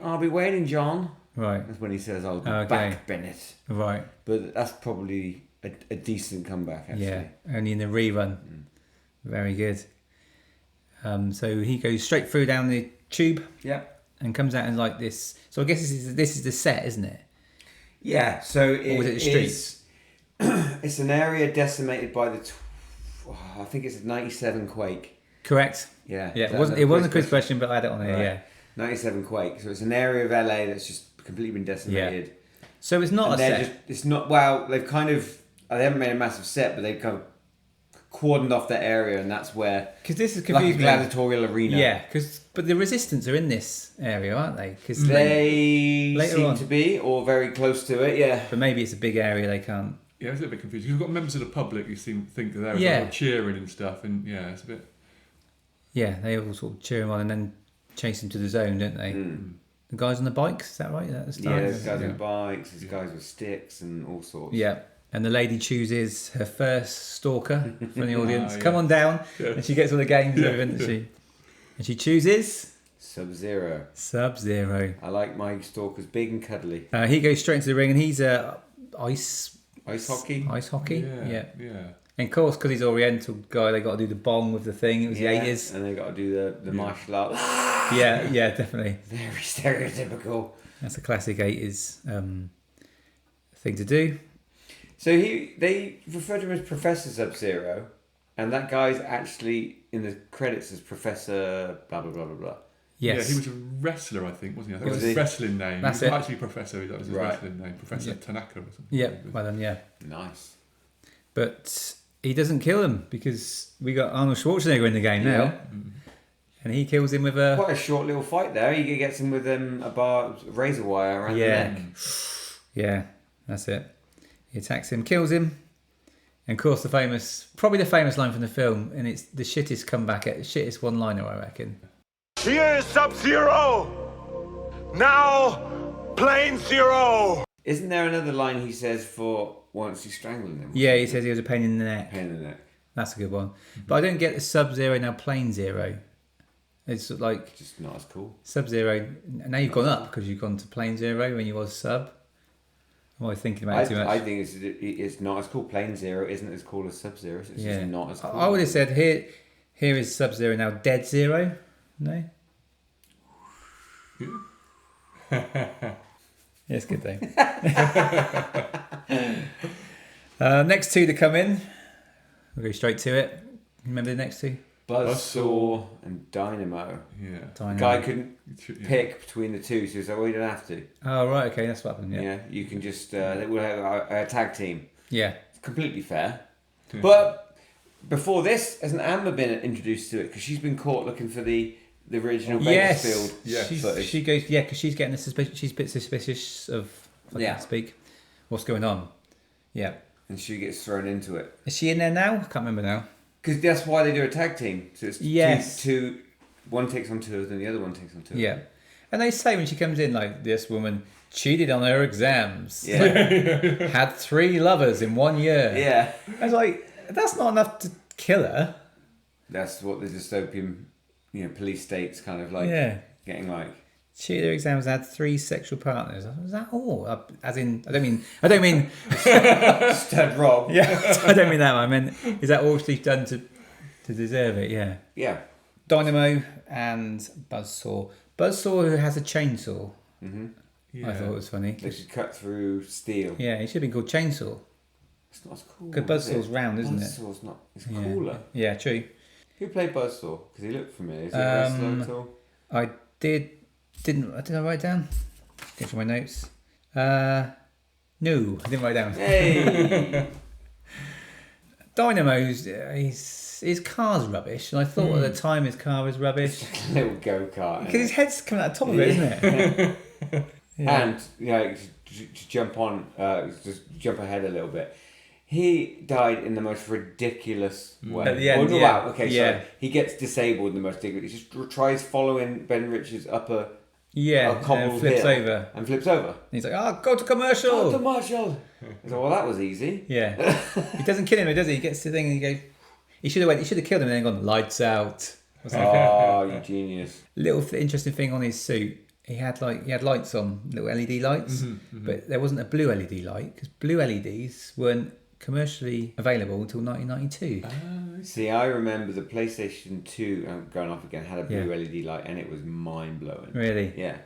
I'll be waiting, John. Right. That's when he says, I'll be Okay. back, Bennett. Right. But that's probably a decent comeback, actually. Yeah, only in the rerun. Very good. So he goes straight through down the tube. Yep. And comes out in like this. So I guess this is the set, isn't it? Yeah, so Or was it the streets? It's an area decimated by I think it's a 97 quake. Correct. Yeah. Yeah, it wasn't a quiz question, but I had it on there, Right. yeah. 97 quake. So it's an area of LA that's just completely been decimated. So it's not And a they're set. it's not, well, they haven't made a massive set, but they've kind of cordoned off that area, and that's where... Because this is like a confusing. gladiatorial arena. Yeah, but the Resistance are in this area, aren't they? Cause They later seem on. to be, or very close to it, yeah. But maybe it's a big area they can't... Yeah, it's a bit confusing. You've got members of the public who think that they're Yeah. sort of cheering and stuff, and yeah, it's a bit... Yeah, they all sort of cheer him on and then chase him to the zone, don't they? The guys on the bikes, is that right? At the start? Yeah, there's guys with bikes, there's guys with sticks and all sorts. Yeah. And the lady chooses her first stalker from the audience. yeah. Come on down. Yeah. And she gets all the games and everything, doesn't she? And she chooses Sub-Zero. Sub-Zero. I like my stalkers big and cuddly. He goes straight into the ring and he's ice hockey? Ice hockey? Yeah. Yeah. And of course, because he's Oriental guy, they got to do the bong with the thing. It was Yeah, the 80s. and they got to do the martial arts. Yeah, definitely. Very stereotypical. That's a classic 80s thing to do. So they refer to him as Professor Sub-Zero, and that guy's actually in the credits as Professor blah blah blah blah blah. Yes. Yeah, he was a wrestler, I think, wasn't he? I think Was it was his he? wrestling name. That's He was it. actually Professor, that was his Right. wrestling name. Professor Tanaka or something. Yeah, well done, yeah. Nice. But he doesn't kill him because we got Arnold Schwarzenegger in the game now. Yeah. And he kills him with a... Quite a short little fight there. He gets him with a razor wire around the neck. Yeah, that's it. He attacks him, kills him. And of course probably the famous line from the film, and it's the shittest comeback, shittest one-liner, I reckon. Here is Sub-Zero! Now, Plane Zero! Isn't there another line he says for once he's strangling him? Yeah, he says he was a pain in the neck. Pain in the neck. That's a good one. But I don't get the Sub-Zero, now Plane Zero. It's like Just not as cool. Sub-Zero. Now you've gone up because you've gone to Plain Zero when you was Sub. Am I thinking about it too much? I think it's not as cool. Plain Zero isn't as cool as Sub-Zero. It's just not as cool. I would have said here is Sub-Zero now Dead Zero. No? Yeah, it's a good thing. Next two to come in. We'll go straight to it. Remember the next two? Buzzsaw and Dynamo. Yeah. Dynamo. Guy couldn't pick between the two, so he was like, well, you don't have to. Oh, right, okay, that's what happened, yeah. You can just, we'll have a tag team. Yeah. It's completely fair. But before this, hasn't Amber been introduced to it? Because she's been caught looking for the original Bakersfield footage. She goes, because she's getting she's a bit suspicious of, if I can speak, what's going on. Yeah. And she gets thrown into it. Is she in there now? I can't remember now. Because that's why they do a tag team. So it's two, one takes on two, then the other one takes on two. Yeah. And they say when she comes in, like, this woman cheated on her exams. Yeah. Had 3 lovers in 1 year. Yeah. I was like, that's not enough to kill her. That's what the dystopian, police state's kind of like getting like. Cheated her exams, had 3 sexual partners. Was that all? As in, I don't mean. Stud Rob. Yeah, I don't mean that. I meant, is that all she's done to deserve it? Yeah. Yeah. Dynamo and Buzzsaw. Buzzsaw who has a chainsaw. Mm-hmm. I thought it was funny. They should cut through steel. Yeah, it should have been called Chainsaw. It's not as cool. Because Buzzsaw's round, isn't it? Buzzsaw's not. It's cooler. Yeah, true. Who played Buzzsaw? Because he looked familiar. Is he a wrestler at all? I didn't I write it down? Go through my notes. No, I didn't write it down. Hey. Dynamo's his car's rubbish, and I thought at the time his car was rubbish. A little go-kart. Because his head's coming out the top of it, isn't it? And to jump on, just jump ahead a little bit. He died in the most ridiculous way. At the end, sorry. He gets disabled in the most ridiculous. He just tries following Ben Richards up a cobbled and flips hill over. And flips over. And he's like, "Oh, go to commercial." Go to commercial. He's like, well, that was easy. Yeah. He doesn't kill him, does he? He gets the thing and he goes. He should have killed him and then gone lights out. Oh, you genius! Little interesting thing on his suit. He had lights on, little LED lights, but there wasn't a blue LED light because blue LEDs weren't commercially available until 1992. See, I remember the PlayStation 2, I'm going off again, had a blue LED light and it was mind-blowing. Really? Yeah.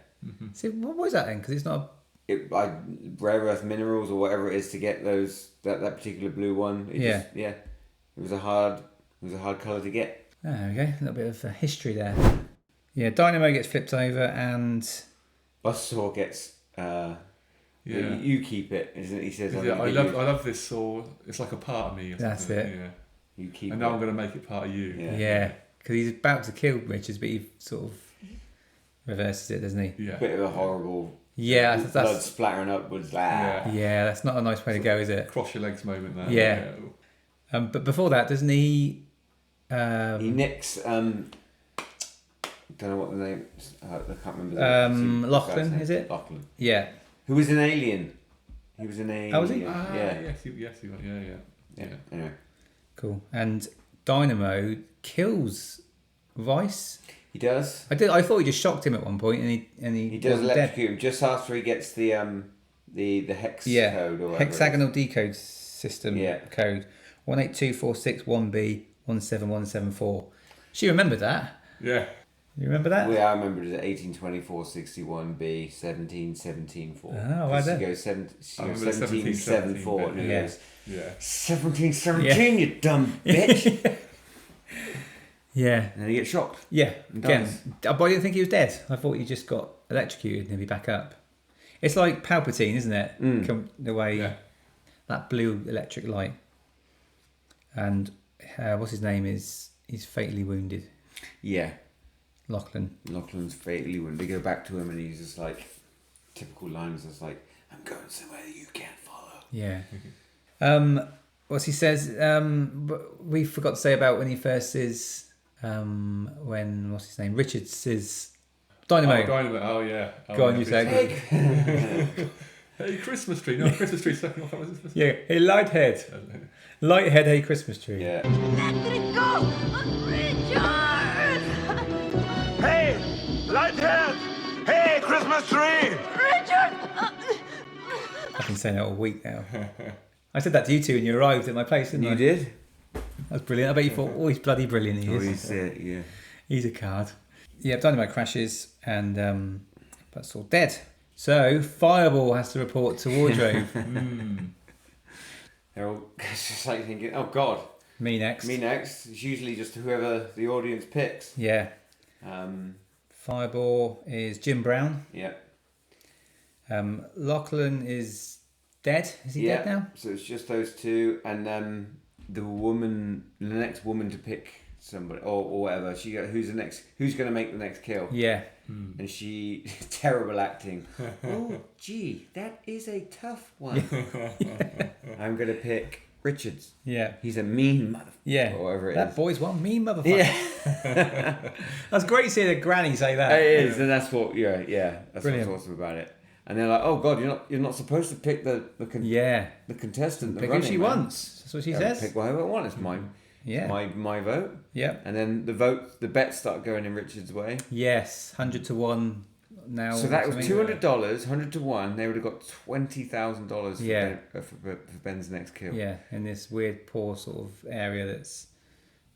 See, what was that then? Because it's not... rare earth minerals or whatever it is to get that particular blue one. It was a hard colour to get. Oh, there we go. A little bit of history there. Yeah, Dynamo gets flipped over and... Buzzsaw gets... you keep it, isn't it? He says, I love this saw. It's like a part of me. That's it. Yeah. You keep and now I'm going to make it part of you. Yeah. Because he's about to kill Richards, but he sort of reverses it, doesn't he? Yeah. Bit of a horrible... Yeah, blood splattering upwards. Yeah, that's not a nice way to go, is it? Cross your legs moment there. Yeah. But before that, doesn't he... he nicks... don't know what the name is. I can't remember. Lachlan, is it? Lachlan. Yeah. Who was an alien? He was an alien. Oh, was he? Yes, he was. Yeah. Anyway. Cool. And Dynamo kills Vice. He does. I thought he just shocked him at one point, and he does wasn't electrocute him just after he gets the hex code or whatever. Hexagonal decode system code 18246-1B17174. She remembered that. Yeah. You remember that? Well, I remember it as 1824-61B 17-17-4. Oh, right there. She goes 17-7-4 and he goes 17-17, you dumb bitch. Yeah. And then he gets shocked. Yeah. Again, but I didn't think he was dead. I thought he just got electrocuted and he'd be back up. It's like Palpatine, isn't it? Come the way that blue electric light. And what's his name he's fatally wounded. Yeah. Lachlan's fatally wounded. They go back to him and he's just like, typical lines, just like, I'm going somewhere that you can't follow. Yeah. What he says, we forgot to say about when he first is, what's his name? Richards is Dynamo. Dynamo, oh yeah. Go on, you say. Hey, Christmas tree. No, Christmas tree. Second off, yeah, hey, Lighthead. Lighthead, hey, Christmas tree. Yeah. Let it go! Richard! a tree! I've been saying that all week now. I said that to you two when you arrived at my place, didn't I? You did? That's brilliant. I bet you thought, oh, he's bloody brilliant. He is. He's it, yeah. He's a card. Yeah, dynamite crashes and that's all dead. So Fireball has to report to wardrobe. They're all just like thinking, oh God. Me next. Me next. It's usually just whoever the audience picks. Yeah. Fireball is Jim Brown. Yeah. Lachlan is dead. Is he dead now? So it's just those two, and the next woman to pick somebody or whatever. Who's going to make the next kill? Yeah. And she terrible acting. Oh, gee, that is a tough one. I'm going to pick Richards. Yeah. He's a mean mother. Yeah. Or whatever it is. That boy's one mean motherfucker. Yeah. That's great seeing a granny say that. It is, and that's what. Yeah. That's Brilliant. what's awesome about it. And they're like, "Oh God, you're not supposed to pick the contestant. Pick who she wants. That's what she says. Pick whoever I want. It's mine. Yeah. My vote. Yeah. And then the bets start going in Richard's way. Yes, 100 to 1 now. So that was $200, 100 to 1. They would have got $20,000 Yeah. for Ben's next kill. Yeah, in this weird, poor sort of area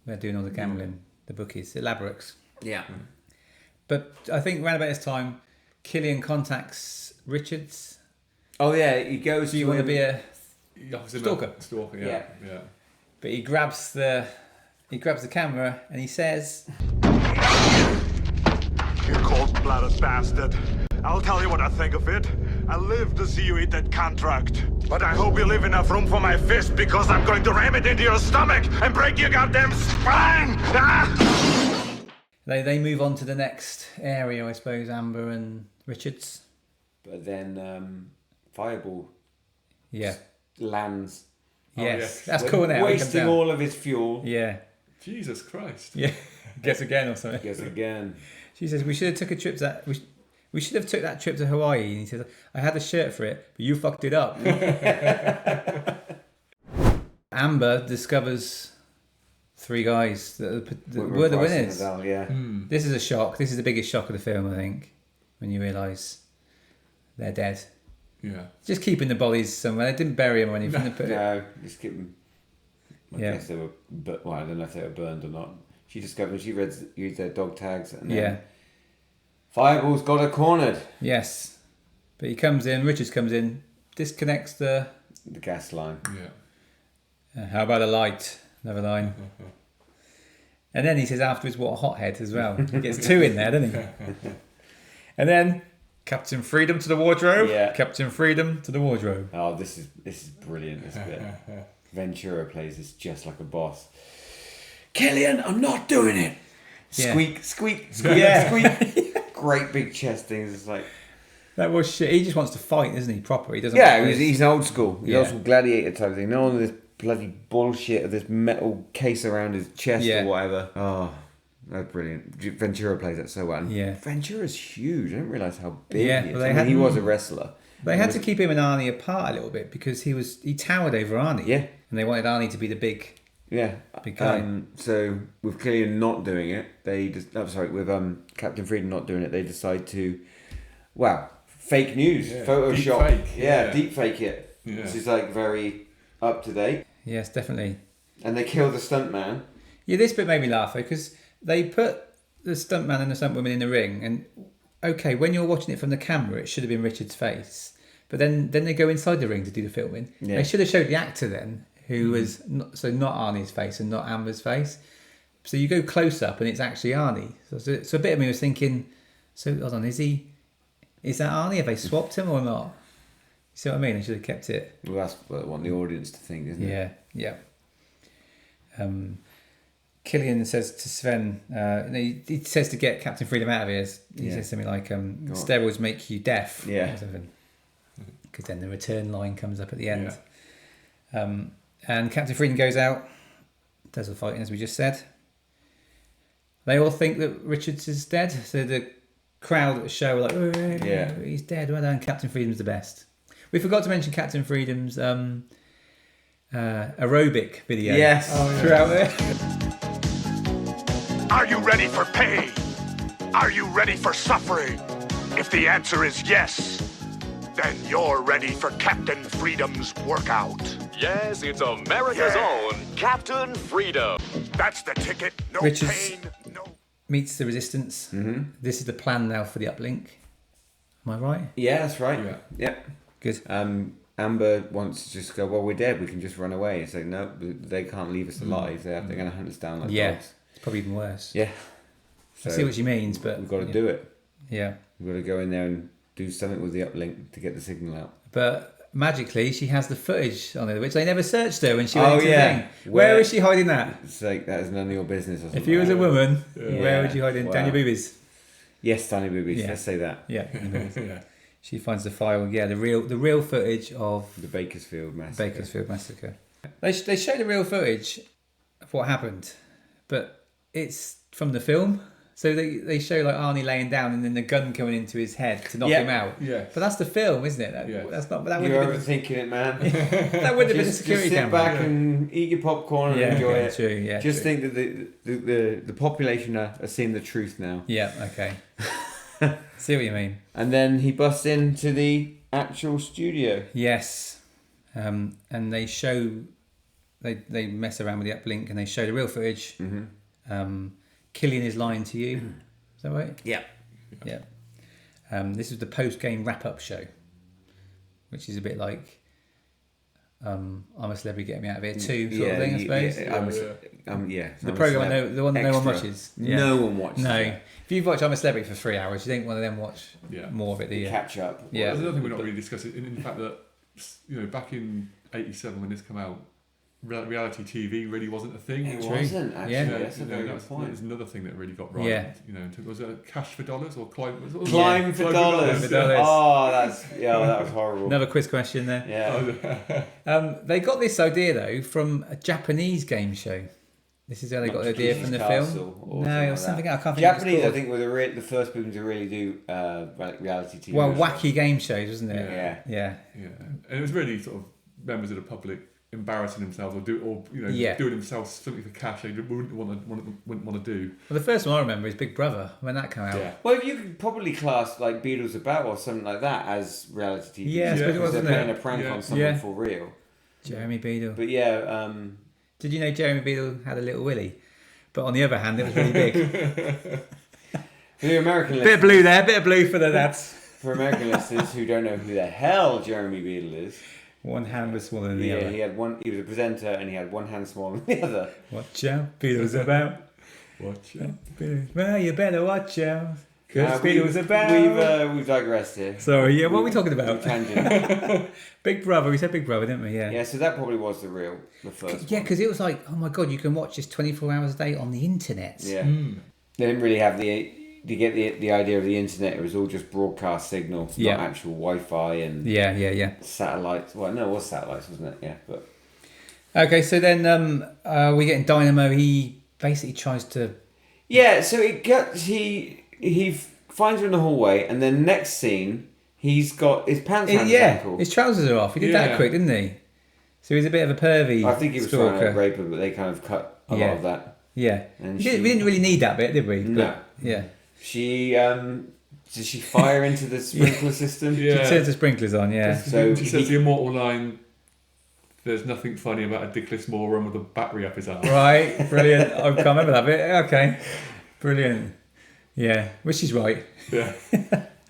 they're doing all the gambling, the bookies, elaborates. Yeah. But I think around about this time, Killian contacts Richards. Oh yeah, he goes. Do you want to be a Stalker, yeah. But he grabs the camera and he says, You cold-blooded bastard. I'll tell you what I think of it. I live to see you eat that contract. But I hope you leave enough room for my fist, because I'm going to ram it into your stomach and break your goddamn spine! Ah! They move on to the next area, I suppose, Amber and Richards. But then Fireball lands. Yes, that's cool now. Wasting all of his fuel. Yeah. Jesus Christ. Yeah. Guess again or something. Guess again. She says, we should have took a trip to that... We should have took that trip to Hawaii. And he says, I had the shirt for it, but you fucked it up. Amber discovers 3 guys that were the winners. This is a shock. This is the biggest shock of the film, I think, when you realise they're dead. Yeah. Just keeping the bodies somewhere. They didn't bury them or anything. No, just keep them. I guess they were, I don't know if they were burned or not. She discovered, she used their dog tags, and then Fireball's got her cornered. Yes, but he comes in. Richards comes in, disconnects the gas line. Yeah. How about a light? Another line. And then he says afterwards, "What a hothead!" as well. He gets 2 in there, doesn't he? And then Captain Freedom to the wardrobe. Yeah. Captain Freedom to the wardrobe. Oh, this is brilliant. This bit. Ventura plays this just like a boss. Killian, I'm not doing it. Yeah. Squeak, squeak, squeak, squeak. Great big chest things. It's like that was shit. He just wants to fight, isn't he? Proper. He doesn't. Yeah, he's old school. He's old school gladiator type thing. No one of this bloody bullshit of this metal case around his chest or whatever. Oh, that's brilliant. Ventura plays that so well. Yeah. Ventura's huge. I didn't realise how big he is. Well, he was a wrestler. They had to keep him and Arnie apart a little bit because he towered over Arnie. Yeah. And they wanted Arnie to be the big guy. So with Killian not doing it, with Captain Freedom not doing it, they decide to, fake news, Photoshop, deep fake it. Yeah. This is like very up to date. Yes, definitely. And they kill the stuntman. Yeah, this bit made me laugh because they put the stuntman and the stuntwoman in the ring, and when you're watching it from the camera, it should have been Richard's face, but then they go inside the ring to do the filming. Yeah. They should have showed the actor then, who was not Arnie's face and not Amber's face. So you go close up and it's actually Arnie. So a bit of me was thinking, so hold on, is that Arnie? Have they swapped him or not? You see what I mean? They should have kept it. Well, that's what I want the audience to think, isn't it? Yeah. Killian says to Sven, he says to get Captain Freedom out of here. He says something like, steroids make you deaf. Yeah. Because then the return line comes up at the end. Yeah. And Captain Freedom goes out, does the fighting as we just said. They all think that Richards is dead, so the crowd at the show are like, he's dead, well done, Captain Freedom's the best. We forgot to mention Captain Freedom's aerobic video. Yes. Throughout there. Are you ready for pain? Are you ready for suffering? If the answer is yes, then you're ready for Captain Freedom's workout. Yes, it's America's own Captain Freedom. That's the ticket. No Richards pain, no... meets the resistance. Mm-hmm. This is the plan now for the uplink. Am I right? Yeah, that's right. Yeah. Good. Amber wants to just go, well, we're dead, we can just run away. It's like, no, they can't leave us alive. They're going to hunt us down like dogs. It's probably even worse. Yeah. So I see what she means, but... We've got to do it. Yeah. We've got to go in there and do something with the uplink to get the signal out. But magically, she has the footage on her, which they never searched her when she went into the thing. Where Where is she hiding that? It's like, that is none of your business or something. If you was a woman, where would you hide it? Down your boobies? Yes, down your boobies. Yeah. Let's say that. Yeah. Yeah. She finds the file. Yeah, the real footage of the Bakersfield massacre. They show the real footage of what happened, but it's from the film. So they show like Arnie laying down and then the gun coming into his head to knock him out. Yeah. But that's the film, isn't it? That's not. That You're overthinking it, man. That wouldn't have been a security just sit camera. back and eat your popcorn and enjoy it. True. Yeah. Just think that the population are seeing the truth now. Yeah. Okay. See what you mean. And then he busts into the actual studio. Yes. And they show they mess around with the uplink and they show the real footage. Mm-hmm. Killian is lying to you. Is that right? Yeah. Yeah. This is the post-game wrap-up show, which is a bit like I'm a Celebrity, Get Me Out of Here too, sort of thing, I suppose. The programme the one no one watches. Yeah. No one watches. No. That. If you watch I'm a Celebrity for 3 hours, you don't want to then watch more of it, do you? Catch up. Well, there's another thing we're not really discussing. In the fact that back in '87 when this came out, reality TV really wasn't a thing. It wasn't actually. Yeah. That's a very good point. There's another thing that really got right. Yeah. Was it Cash for Dollars or Climb for Dollars? Oh, that was horrible. Another quiz question there. Yeah. They got this idea though from a Japanese game show. This is how they got the idea from the film. No, it was something else. I can't think. Japanese, I think, were the first people to really do reality TV. Well, wacky game shows, wasn't it? Yeah. And it was really sort of members of the public embarrassing themselves or doing themselves something for cash they wouldn't want to do. Well, the first one I remember is Big Brother when that came out. Yeah. Well, you could probably class like Beatles About or something like that as reality TV. Yeah, because wasn't they're playing a prank on someone for real. Jeremy Beadle. But yeah. Did you know Jeremy Beadle had a little willy? But on the other hand, it was really big. For the American listeners, bit of blue there, bit of blue for the lads. For American listeners who don't know who the hell Jeremy Beadle is. One hand was smaller than the other. He was a presenter and he had one hand smaller than the other. Watch out, Beatles about. Watch out. Well, you better watch out. Because Beatles about. We've digressed here. Sorry, what are we talking about? Tangent. Big Brother, we said Big Brother, didn't we? Yeah. Yeah, so that probably was the first Yeah, because it was like, oh my God, you can watch this 24 hours a day on the internet. Yeah. They didn't really have to get the idea of the internet. It was all just broadcast signal, not actual Wi-Fi and satellites. Well, no, it was satellites, wasn't it? Yeah, but okay. So then we get in Dynamo. He basically tries to. Yeah, so he finds her in the hallway, and then next scene he's got his pants around his ankle. His trousers are off. He did that quick, didn't he? So he's a bit of a pervy. I think he was stalker. trying to rape her, but they kind of cut a lot of that. Yeah, and we didn't really need that bit, did we? No. Yeah. She did she fire into the sprinkler system? Yeah. She turns the sprinklers on. Yeah. So she says the immortal line. There's nothing funny about a dickless moron with a battery up his arm. Right, brilliant. I can't remember that bit. Okay, brilliant. Yeah, which is right. Yeah.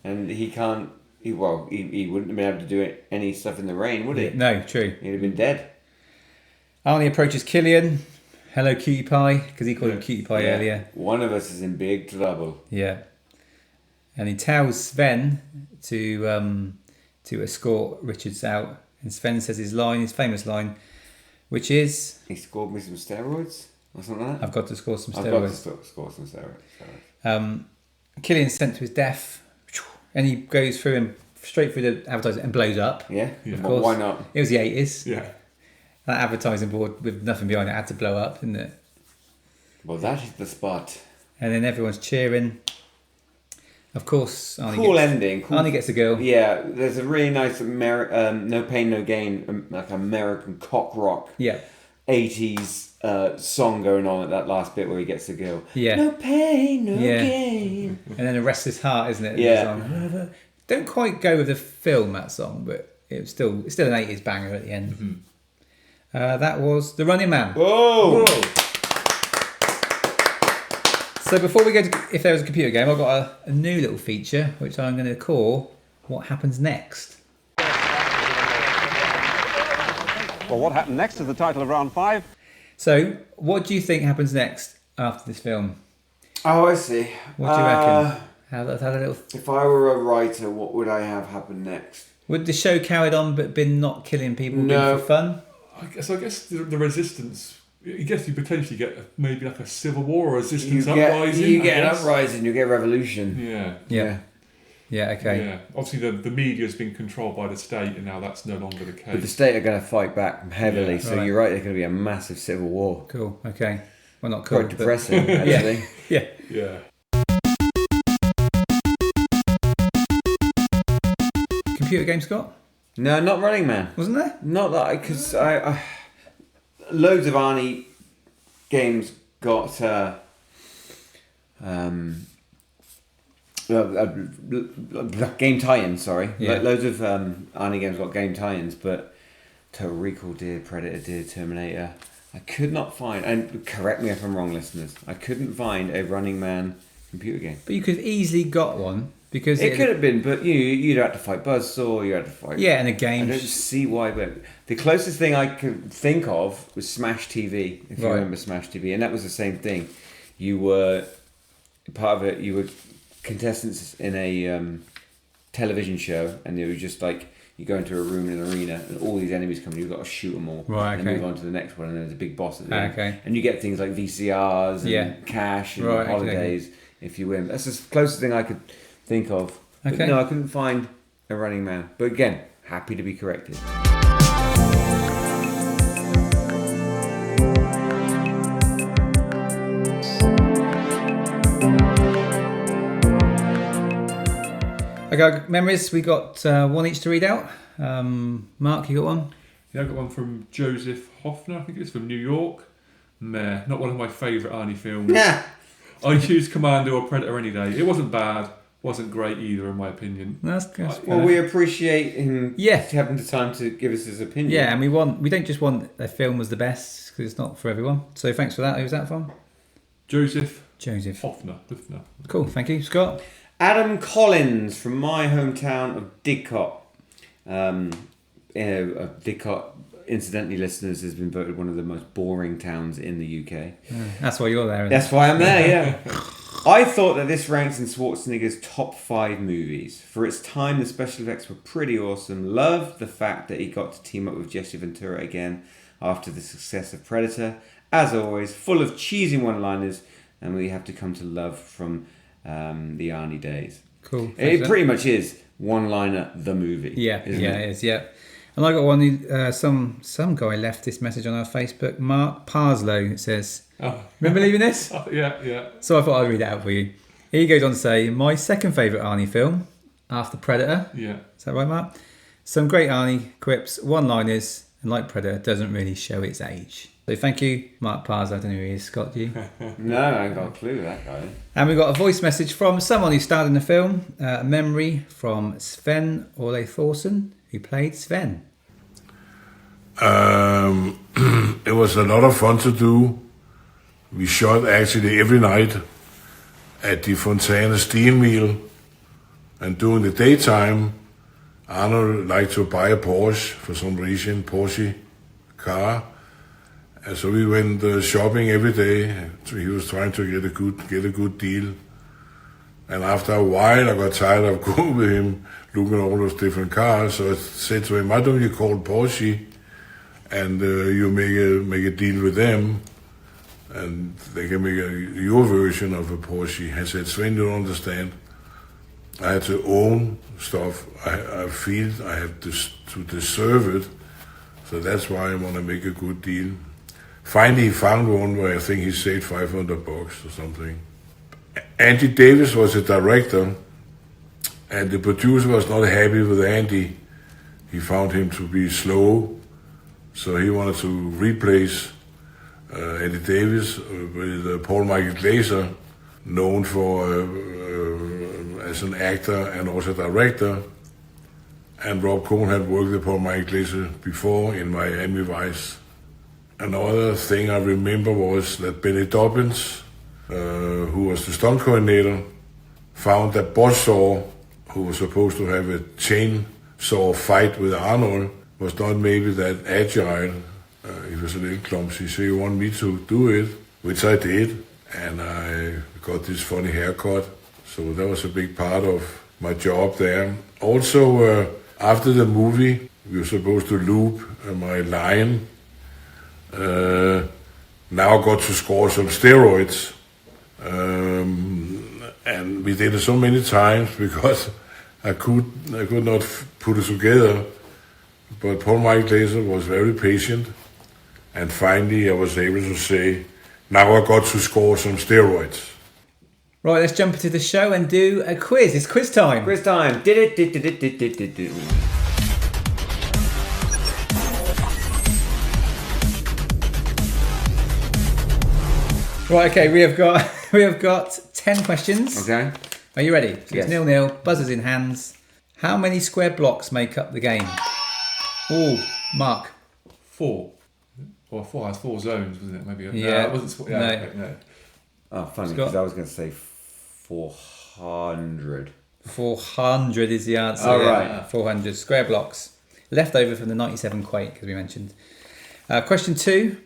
And he can't. He wouldn't have been able to do any stuff in the rain, would he? No, true. He'd have been dead. Arnie approaches Killian. Hello, Cutie Pie, because he called him Cutie Pie earlier. One of us is in big trouble. Yeah. And he tells Sven to escort Richards out. And Sven says his famous line, which is... He scored me some steroids or something like that? I've got to score some steroids. I've got to score some steroids. Killian's sent to his death, and he goes through him straight through the advertising and blows up. Yeah, of course. Why not? It was the 80s. Yeah. That advertising board with nothing behind it had to blow up, didn't it? Well, that is the spot. And then everyone's cheering. Of course, Arnie gets a girl. Yeah, there's a really nice no pain, no gain, like American cock rock. Yeah. 80s song going on at that last bit where he gets the girl. Yeah. No pain, no gain. And then A Restless Heart, isn't it? Yeah. Don't quite go with the film, that song, but it's still an 80s banger at the end. Mm-hmm. That was The Running Man. Whoa! So before we go to If There Was a Computer Game, I've got a new little feature, which I'm going to call What Happens Next. Well, what happened next is the title of round 5. So, what do you think happens next after this film? Oh, I see. What do you reckon? Have a little... If I were a writer, what would I have happen next? Would the show carried on but been not killing people been for fun? I guess the resistance. I guess you potentially get maybe like a civil war or resistance uprising. You get an uprising. You get a revolution. Yeah. Yeah, okay. Yeah, obviously the media's been controlled by the state, and now that's no longer the case. But the state are going to fight back heavily, Yeah. so Right. you're right. There's going to be a massive civil war. Cool. Okay. Well, not cool. Quite depressing, actually. Yeah. Computer game, Scott? No, not Running Man. Wasn't there? Not that, because I loads of Arnie games got game tie-ins. Sorry, Yeah. loads of Arnie games got game tie-ins, but Total Recall did, Predator did, Terminator. I could not find, and correct me if I'm wrong, listeners, I couldn't find a Running Man computer game. But you could have easily got one because It could have been, but you'd have to fight Buzzsaw, you had to fight... Yeah, and a game... I don't see why, but the closest thing I could think of was Smash TV, if you remember Smash TV, and that was the same thing. You were, part of it, you were contestants in a television show, and they were just like, you go into a room in an arena, and all these enemies come, and you've got to shoot them all. Right, and okay. move on to the next one, and there's a big boss at the end. Okay. And you get things like VCRs and cash and holidays if you win. That's the closest thing I could think of. But Okay. no, I couldn't find a Running Man. But again, happy to be corrected. Okay, memories. We got one each to read out. Mark, you got one? Yeah, I got one from Joseph Hoffner. I think it's from New York. Meh, not one of my favourite Arnie films. Nah. I choose Commando or Predator any day. It wasn't bad, wasn't great either, in my opinion. That's good. Well, we appreciate him Yeah. having the time to give us his opinion. Yeah, and we don't just want a film was the best because it's not for everyone. So thanks for that. Who's that from? Joseph Hoffner. Cool, thank you, Scott. Adam Collins from my hometown of Didcot. Didcot, incidentally, listeners, has been voted one of the most boring towns in the UK. That's why you're there. Isn't That's it? why I'm there, yeah. I thought that this ranks in Schwarzenegger's top 5 movies. For its time, the special effects were pretty awesome. Loved the fact that he got to team up with Jesse Ventura again after the success of Predator. As always, full of cheesy one-liners, and we have to come to love from the Arnie days. Cool. It pretty much is one-liner the movie. Yeah, isn't yeah, it? it is. Yeah. And I got one. Some guy left this message on our Facebook. Marc Parslow. It says, "Remember leaving this?" Yeah. So I thought I'd read it out for you. He goes on to say, "My second favourite Arnie film after Predator." Yeah. Is that right, Mark? Some great Arnie quips, one-liners, and like Predator, doesn't really show its age. So thank you, Marc Parslow. I don't know who he is. Scott, do you? No, I ain't got a clue, that guy. And we got a voice message from someone who starred in the film. A memory from Sven Ole Thorsen, who played Sven. It was a lot of fun to do. We shot actually every night at the Fontana steel mill, and during the daytime, Arnold liked to buy a Porsche for some reason, Porsche car. And so we went shopping every day. So he was trying to get a good deal. And after a while, I got tired of going with him, looking at all those different cars. So I said to him, "Why don't you call Porsche, and you make a deal with them, and they can make your version of a Porsche." I said, "Sven, you don't understand. I had to own stuff. I feel I have to deserve it. So that's why I want to make a good deal." Finally, he found one where I think he saved $500 or something. Andy Davis was a director, and the producer was not happy with Andy. He found him to be slow, so he wanted to replace Eddie Davis with Paul Michael Glaser, known for as an actor and also director. And Rob Cohen had worked with Paul Michael Glaser before in Miami Vice. Another thing I remember was that Benny Dobbins, who was the stunt coordinator, found that Buzzsaw, who was supposed to have a chainsaw fight with Arnold, was not maybe that agile. He was a little clumsy, so he wanted me to do it, which I did, and I got this funny haircut. So that was a big part of my job there. Also, after the movie, we were supposed to loop my line. Now I got to score some steroids. And we did it so many times because I could not put it together. But Paul Michael Glaser was very patient. And finally I was able to say, now I got to score some steroids. Right, let's jump into the show and do a quiz. It's quiz time. Quiz time. Did it. Right, okay, we have got 10 questions. Okay. Are you ready? So Yes. It's 0-0, buzzers in hands. How many square blocks make up the game? Oh, Mark. 4. Or 4 has 4 zones, wasn't it? Maybe. Yeah. It wasn't. Yeah, No. okay, no. Oh, funny, Scott? because I was going to say 400. 400 is the answer. Oh, yeah. right. 400 square blocks. Left over from the 97 quake, as we mentioned. Question 2.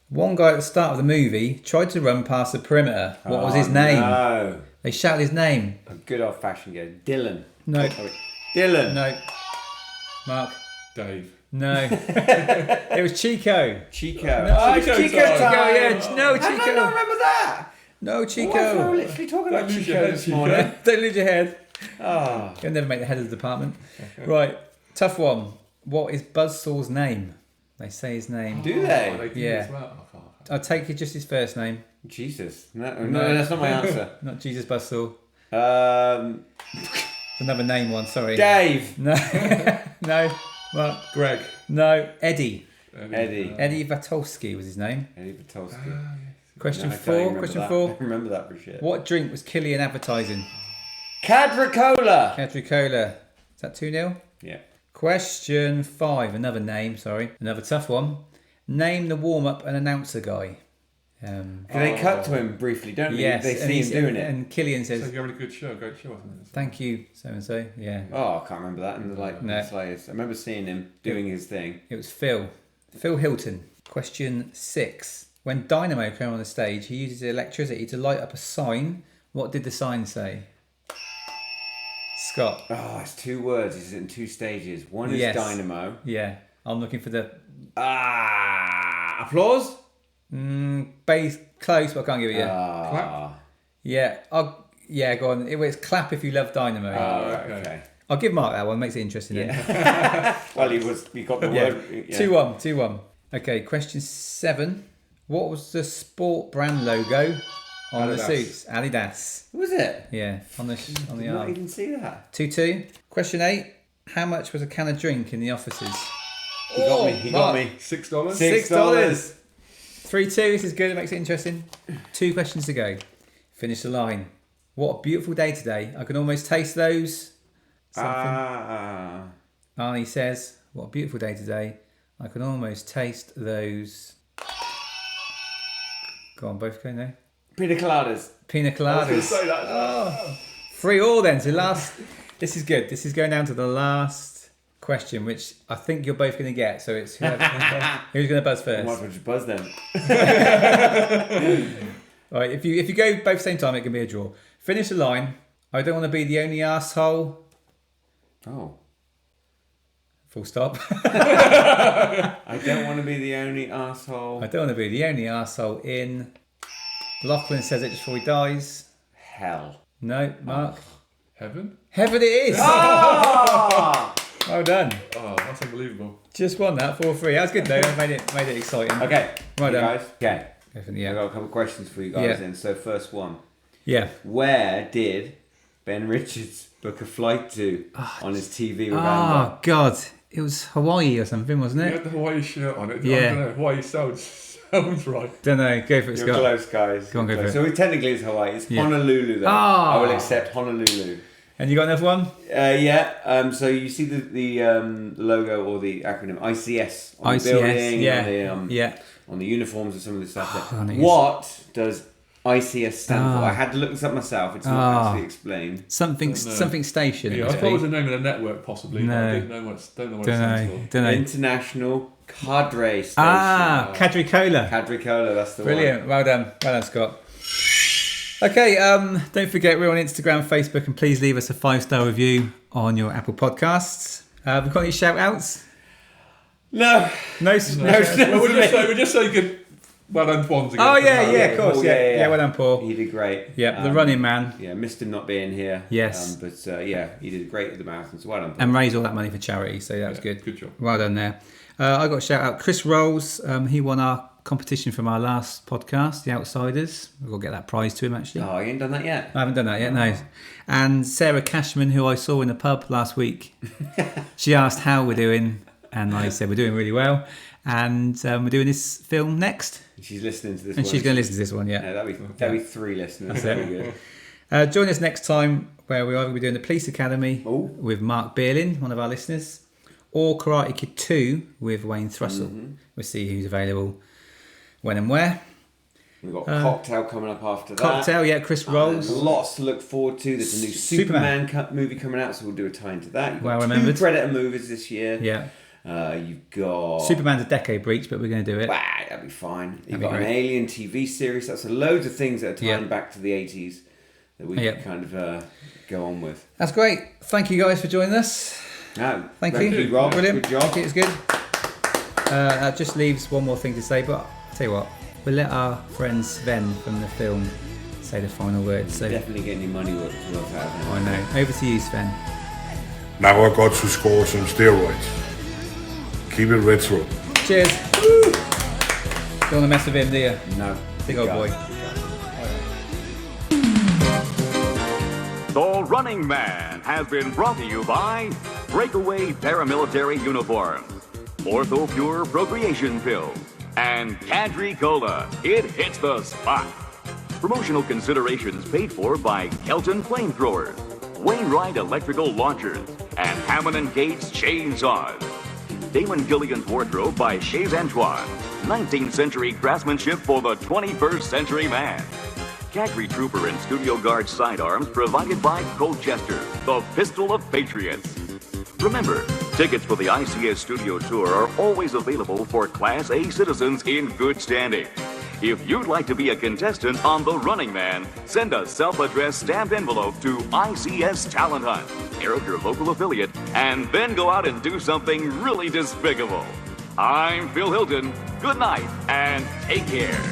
One guy at the start of the movie tried to run past the perimeter. What was his name? No. They shouted his name. A good old-fashioned game. Dylan. No. Dylan. No. Mark. Dave. No. It was Chico. Chico. No, Oh, Chico, Chico time. time. Yeah, no, How did I Chico. not remember that? No, Chico. Oh, I thought we were literally talking about Don't lose Chico your head, this Chico. morning. Don't lose your head. Oh. You'll never make the head of the department. Right, tough one. What is Buzzsaw's name? They say his name. Do they? Oh, they do Yeah. as well. Oh, fuck. I'll take it just his first name. Jesus. No, that's not my answer. Not Jesus Buzzsaw. It's another name one, sorry. Dave. No. No. Mark. Greg. No. Eddie. Eddie. Eddie Vatolsky was his name. Eddie Patolsky. Question No, I can't 4. remember Question that. 4. I remember that for shit. What drink was Killian advertising? Cadricola. Cadricola. Is that 2-0? Yeah. Question 5. Another name, sorry. Another tough one. Name the warm-up and announcer guy. They cut to him briefly, don't they? Yes, They see him doing it. And Killian says, So you're having a good show, great show, I think. thank you, so-and-so. Yeah. Oh, I can't remember that. And No. the slightest. I remember seeing him doing his thing. It was Phil. Phil Hilton. Question 6. When Dynamo came on the stage, he uses electricity to light up a sign. What did the sign say? Scott. Oh, it's 2 words. It's in 2 stages. One is Yes. Dynamo. Yeah. I'm looking for the Applause? base close, but I can't give it yet. Clap. Yeah. Go on. It's clap if you love Dynamo. Oh, okay. I'll give Mark that one. Makes it interesting. Then. Yeah. Well, he got the word. Yeah. 2-1. Okay, question 7. What was the sport brand logo on the Adidas. suits? Adidas. Was it? Yeah, on the Did not arm. even see that. 2-2. Question 8. How much was a can of drink in the offices? He got me. He got me. $6. $6. 3-2. This is good. It makes it interesting. 2 questions to go. Finish the line. What a beautiful day today. I can almost taste those. Arnie says, what a beautiful day today. I can almost taste those. Go on, both go now. Pina coladas. Pina coladas. Say that. 3-3 then. So last. This is good. This is going down to the last question, which I think you're both going to get. So it's who's going to buzz I might as first. well just buzz then. All right. If you go both same time, it can be a draw. Finish the line. I don't want to be the only asshole. Oh. Full stop. I don't want to be the only asshole. I don't want to be the only arsehole in. Lachlan says it just before he dies. Hell. No, Mark. Heaven? Heaven it is. Ah! Well done. Oh, that's unbelievable. Just won that 4-3. That was good though. That made it exciting. Okay. Right you then. guys. Okay. Definitely, I've yeah. got a couple of questions for you guys Yeah. then. So first one. Yeah. Where did Ben Richards book a flight to on his TV with Amber? Oh God, it was Hawaii or something, wasn't You it? had the Hawaii shirt on it. Yeah. I don't know, Hawaii sounds That one's right. Don't know. Go for it, You're Scott. close, guys. Go on, go for it. So technically it's Hawaii. It's Yeah. Honolulu, though. Ah. I will accept Honolulu. And you got another one? Yeah. So you see the logo or the acronym ICS on ICS, the building, yeah. on the, Yeah. on the uniforms and some of the stuff there. I think What does ICS stand for? Ah. I had to look this up myself. It's not actually explained. Something station. Yeah, I thought it was the name of the network, possibly. No. But I don't know what it stands for. Don't know. International Cadre Station. Cadre Cola. Cadre Cola, that's the Brilliant. one. Well done, Scott. Okay, don't forget we're on Instagram, Facebook, and please leave us a 5-star review on your Apple Podcasts. Have we got any shout outs? No. We'll just say good. Well done, Swans again. Oh yeah, of course, Paul, yeah. Well done, Paul. He did great. Yeah, the running man. Yeah, missed him not being here. Yes. But he did great at the marathon. So well done, Paul. And raised all that money for charity, so that was good. Good job. Well done there. I got a shout out. Chris Rolls, he won our competition from our last podcast, The Outsiders. We've got to get that prize to him, actually. Oh, you ain't done that yet? I haven't done that yet, no. And Sarah Cashman, who I saw in the pub last week, she asked how we're doing, and I said we're doing really well. And we're doing this film next. She's listening to this and one. she's going to listen to this one, yeah. That'd be 3 listeners. That's That'd be good. Join us next time where we are going to be doing the Police Academy with Mark Beerlin, one of our listeners, or Karate Kid 2 with Wayne Thrussell. Mm-hmm. We'll see who's available, when and where. We've got Cocktail coming up after that. Cocktail, yeah, Chris Rolls. Lots to look forward to. There's a new Superman movie coming out, so we'll do a tie into that. You've got Well remembered. 2 Predator movies this year. Yeah. You've got... Superman's a decade breach, but we're going to do it. That'd be fine. You've be got an great. Alien TV series. That's loads of things that are tying back to the 80s that we can kind of go on with. That's great. Thank you guys for joining us. No, Thank you, Rob. Brilliant. Good job. Thank you, it's good. That just leaves one more thing to say, but I'll tell you what, we'll let our friend Sven from the film say the final words. So definitely getting your money worth out of it. I know. Over to you, Sven. Now I got to score some steroids. Keep it retro. Cheers. Woo! Don't want to mess with him, do you? No. Big old boy. The Running Man has been brought to you by Breakaway Paramilitary Uniforms, Ortho Pure Procreation Pills, and Cadre Cola. It hits the spot. Promotional considerations paid for by Kelton Flamethrowers, Wainwright Electrical Launchers, and Hammond & Gates Chainsaws. Damon Gilligan's Wardrobe by Chez Antoine, 19th century craftsmanship for the 21st century man. Cadre Trooper and Studio Guard sidearms provided by Colchester, the pistol of patriots. Remember, tickets for the ICS Studio Tour are always available for Class A citizens in good standing. If you'd like to be a contestant on The Running Man, send a self-addressed stamped envelope to ICS Talent Hunt, care of your local affiliate, and then go out and do something really despicable. I'm Phil Hilton. Good night and take care.